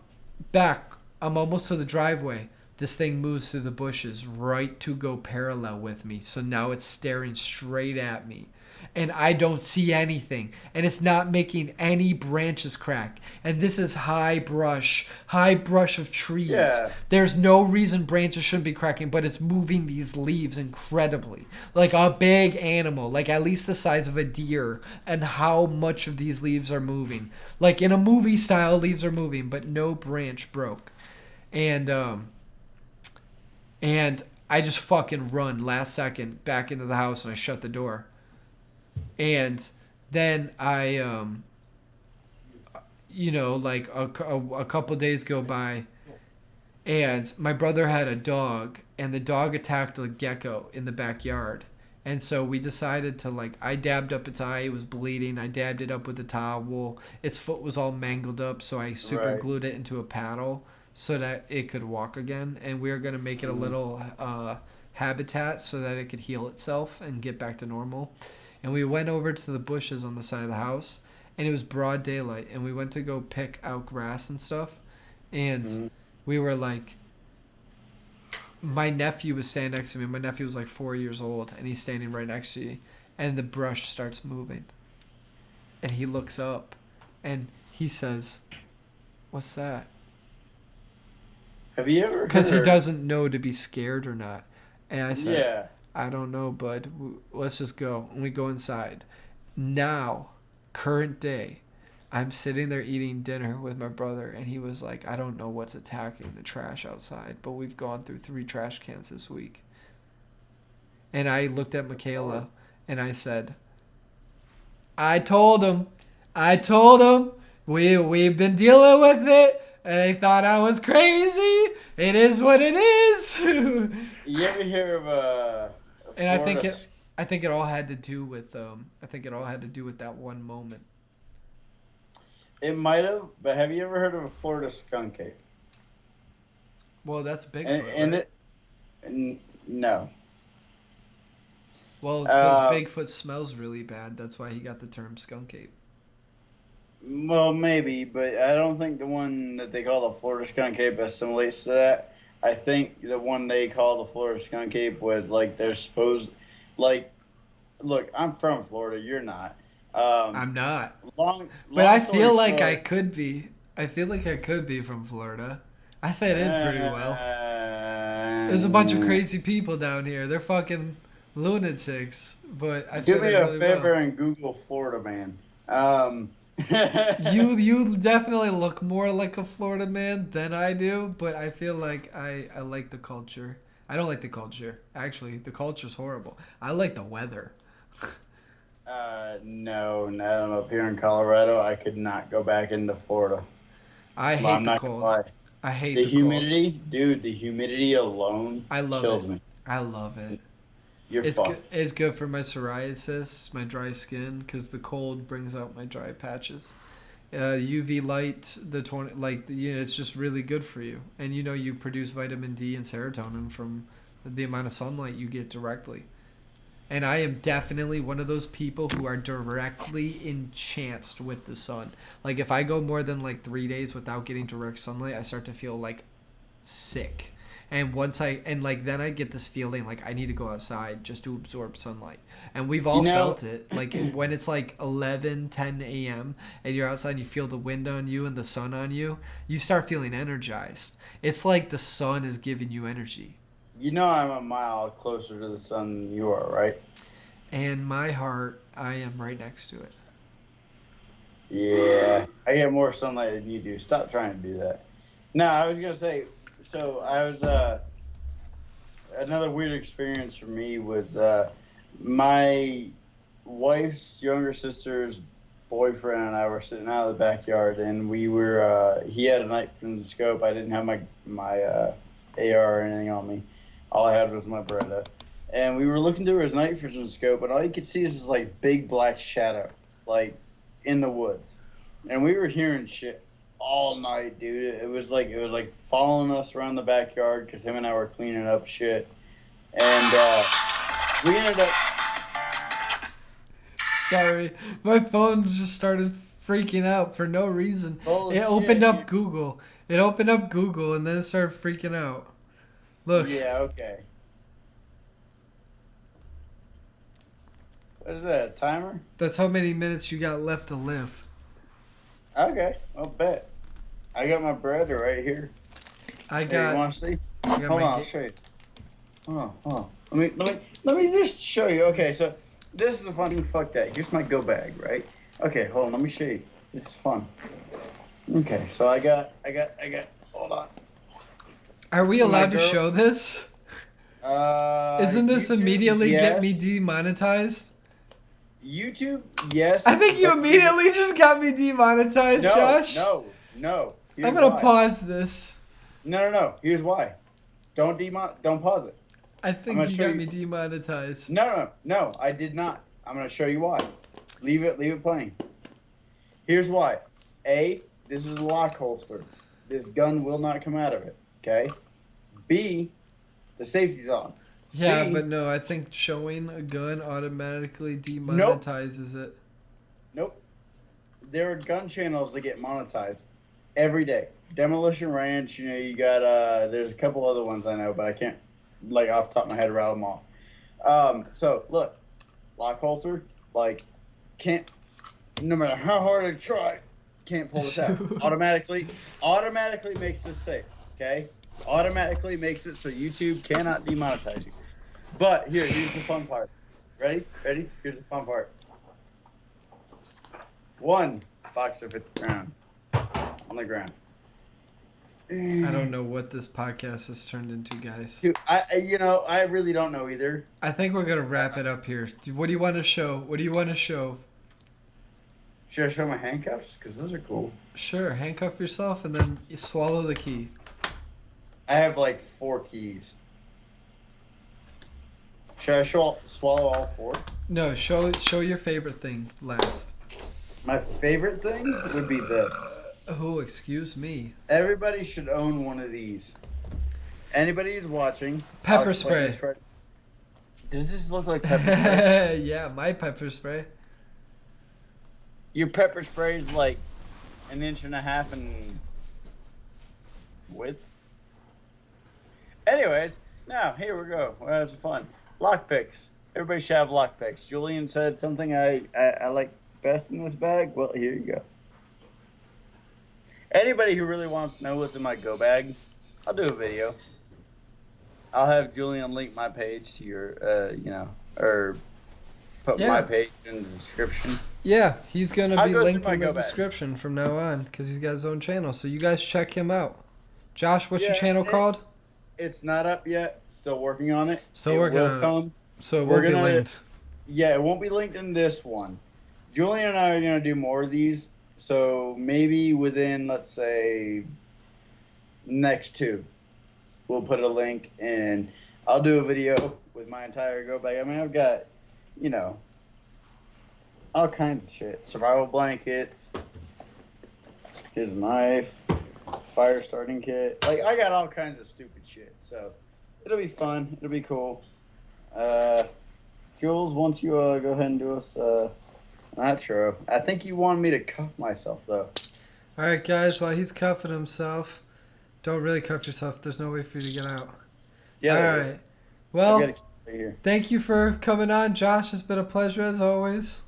S1: back. I'm almost to the driveway. This thing moves through the bushes right to go parallel with me. So now it's staring straight at me. And I don't see anything. And it's not making any branches crack. And this is high brush of trees. Yeah. There's no reason branches shouldn't be cracking, but it's moving these leaves incredibly. Like a big animal, like at least the size of a deer, and how much of these leaves are moving. Like in a movie style, leaves are moving, but no branch broke. And I just fucking run last second back into the house, and I shut the door. And then I, like a couple days go by, and my brother had a dog, and the dog attacked a gecko in the backyard. And so we decided to, I dabbed up its eye. It was bleeding. I dabbed it up with a towel. Its foot was all mangled up, so I super glued it into a paddle so that it could walk again. And we were going to make it a little habitat so that it could heal itself and get back to normal. And we went over to the bushes on the side of the house, and it was broad daylight, and we went to go pick out grass and stuff. And we were like, my nephew was standing next to me. My nephew was like 4 years old, and he's standing right next to me, and the brush starts moving. And he looks up, and he says, "What's that?"
S2: Have you ever
S1: Because he
S2: heard?
S1: doesn't know to be scared or not. And I said,
S2: Yeah.
S1: I don't know, bud. Let's just go. And we go inside. Now, current day, I'm sitting there eating dinner with my brother, and he was like, I don't know what's attacking the trash outside, but we've gone through 3 trash cans this week. And I looked at Michaela, and I said, I told him. We've been dealing with it, and they thought I was crazy. It is what it is.
S2: You ever hear of
S1: And
S2: Florida?
S1: I think it all had to do with that one moment.
S2: It might have, but have you ever heard of a Florida skunk ape?
S1: Well, that's Bigfoot,
S2: And
S1: right?
S2: no.
S1: Well, because
S2: Uh,
S1: Bigfoot smells really bad, that's why he got the term skunk ape.
S2: well, maybe, but I don't think the one that they call the Florida skunk ape assimilates to that. I think the one they call the Florida skunk ape was like they're supposed, like, look, I'm from Florida. You're not.
S1: I'm not, but
S2: Long
S1: I
S2: story
S1: feel like I
S2: short.
S1: could be. I feel like I could be from Florida. I fit in pretty well. There's a bunch of
S2: Uh,
S1: crazy people down here. They're fucking lunatics, but I
S2: Do
S1: fit
S2: me
S1: in
S2: a
S1: really well.
S2: favor and Google Florida man. Um,
S1: You definitely look more like a Florida man than I do, but I feel like I like the culture. I don't like the culture. Actually, the culture's horrible. I like the weather.
S2: no, no, I'm up here in Colorado. I could not go back into Florida.
S1: I
S2: Well,
S1: hate
S2: I'm
S1: the
S2: not gonna
S1: cold.
S2: lie.
S1: I hate
S2: The
S1: the cold.
S2: humidity, dude, the humidity alone
S1: I love
S2: kills
S1: it.
S2: me.
S1: I love it.
S2: You're
S1: It's good.
S2: fucked.
S1: It's good for my psoriasis, my dry skin, because the cold brings out my dry patches. UV light, it's just really good for you. And you produce vitamin D and serotonin from the amount of sunlight you get directly. And I am definitely one of those people who are directly enchanced with the sun. Like if I go more than like 3 days without getting direct sunlight, I start to feel like sick. And then I get this feeling like I need to go outside just to absorb sunlight. And we've
S2: You
S1: all
S2: know,
S1: felt it. Like when it's like 11, 10 a.m. and you're outside and you feel the wind on you and the sun on you, you start feeling energized. It's like the sun is giving you energy.
S2: you know I'm a mile closer to the sun than you are, right?
S1: And my heart, I am right next to it.
S2: Yeah, I get more sunlight than you do. Stop trying to do that. No, I was gonna say. So I was another weird experience for me was my wife's younger sister's boyfriend and I were sitting out of the backyard, and we were. He had a night vision scope. I didn't have my AR or anything on me. All I had was my Beretta, and we were looking through his night vision scope, and all you could see is this like big black shadow, like in the woods, and we were hearing shit all night, dude. It was like following us around the backyard because him and I were cleaning up shit, and we ended up.
S1: Sorry, my phone just started freaking out for no reason.
S2: Oh
S1: It opened
S2: shit, you.
S1: up Google. It opened up Google and then it started freaking out. Look,
S2: Yeah, okay. What is that? A timer?
S1: that's how many minutes you got left to live.
S2: Okay, I'll bet. I got my bread right here.
S1: I
S2: Hey, you
S1: got
S2: want to see?
S1: I got
S2: Hold
S1: my
S2: on, I'll show you. Hold on. Let me just show you. Okay, so this is a funny. Fuck that. Here's my go bag, right? Okay, hold on. Let me show you. This is fun. Okay, so I got. Hold on.
S1: Are we
S2: My
S1: allowed to
S2: girl.
S1: show this? Isn't this
S2: YouTube,
S1: immediately get me
S2: yes.
S1: demonetized?
S2: YouTube, yes.
S1: I think you
S2: But
S1: immediately just got me demonetized,
S2: no,
S1: Josh.
S2: no.
S1: I'm
S2: Here's
S1: gonna
S2: why.
S1: pause this.
S2: No. Here's why. Don't pause it.
S1: I
S2: I'm
S1: think
S2: gonna
S1: you
S2: show
S1: got
S2: you.
S1: me demonetized.
S2: No. I did not. I'm gonna show you why. Leave it playing. Here's why. A, this is a lock holster. This gun will not come out of it. Okay. B, the safety's on.
S1: Yeah,
S2: C,
S1: but no, I think showing a gun automatically
S2: nope.
S1: demonetizes it.
S2: Nope. There are gun channels that get monetized every day. Demolition Ranch, you got there's a couple other ones I know, but I can't like off the top of my head rattle them off. So look, lock holster, like can't no matter how hard I try, can't pull this out. Automatically makes this safe. Okay? automatically makes it so YouTube cannot demonetize you. But here's the fun part. Ready? Here's the fun part. 1 boxer hit the ground. On the ground.
S1: I don't know what this podcast has turned into, guys.
S2: Dude, I really don't know either.
S1: I think we're gonna wrap it up here. What do you want to show?
S2: Should I show my handcuffs? Because those are cool.
S1: Sure, handcuff yourself and then you swallow the key.
S2: I have like 4 keys. Should I swallow all 4?
S1: No, show your favorite thing last.
S2: My favorite thing would be this.
S1: Oh, excuse me.
S2: Everybody should own one of these. Anybody who's watching.
S1: Pepper spray.
S2: Does this look like pepper spray?
S1: Yeah, my pepper spray.
S2: Your pepper spray is like 1.5 inches in width. Anyways, now here we go. Well, that's fun. Lockpicks. Everybody should have lockpicks. Julian said something I like best in this bag. Well, here you go. Anybody who really wants to know what's in my go bag, I'll do a video. I'll have Julian link my page to your, or put my page in the description.
S1: Yeah, he's going to be linked in the
S2: go
S1: description from now on because he's got his own channel. So you guys check him out. Josh, what's your channel called?
S2: It's not up yet. Still working on it.
S1: So we're going to... So it won't be linked.
S2: Yeah, it won't be linked in this one. Julian and I are going to do more of these. So maybe within, let's say, next 2, we'll put a link and I'll do a video with my entire go bag. I mean, I've got, all kinds of shit. Survival blankets, his knife, fire starting kit. Like, I got all kinds of stupid shit. So it'll be fun. It'll be cool. Jules, once you go ahead and do us outro. I think you wanted me to cuff myself, though.
S1: All right, guys. While he's cuffing himself, don't really cuff yourself. There's no way for you to get out.
S2: Yeah.
S1: All right. Well, thank you for coming on, Josh. It's been a pleasure as always.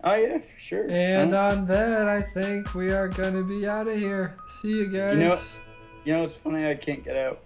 S2: Oh, yeah, for sure.
S1: And on that, I think we are going to be out of here. See you guys.
S2: You know what's funny? I can't get out.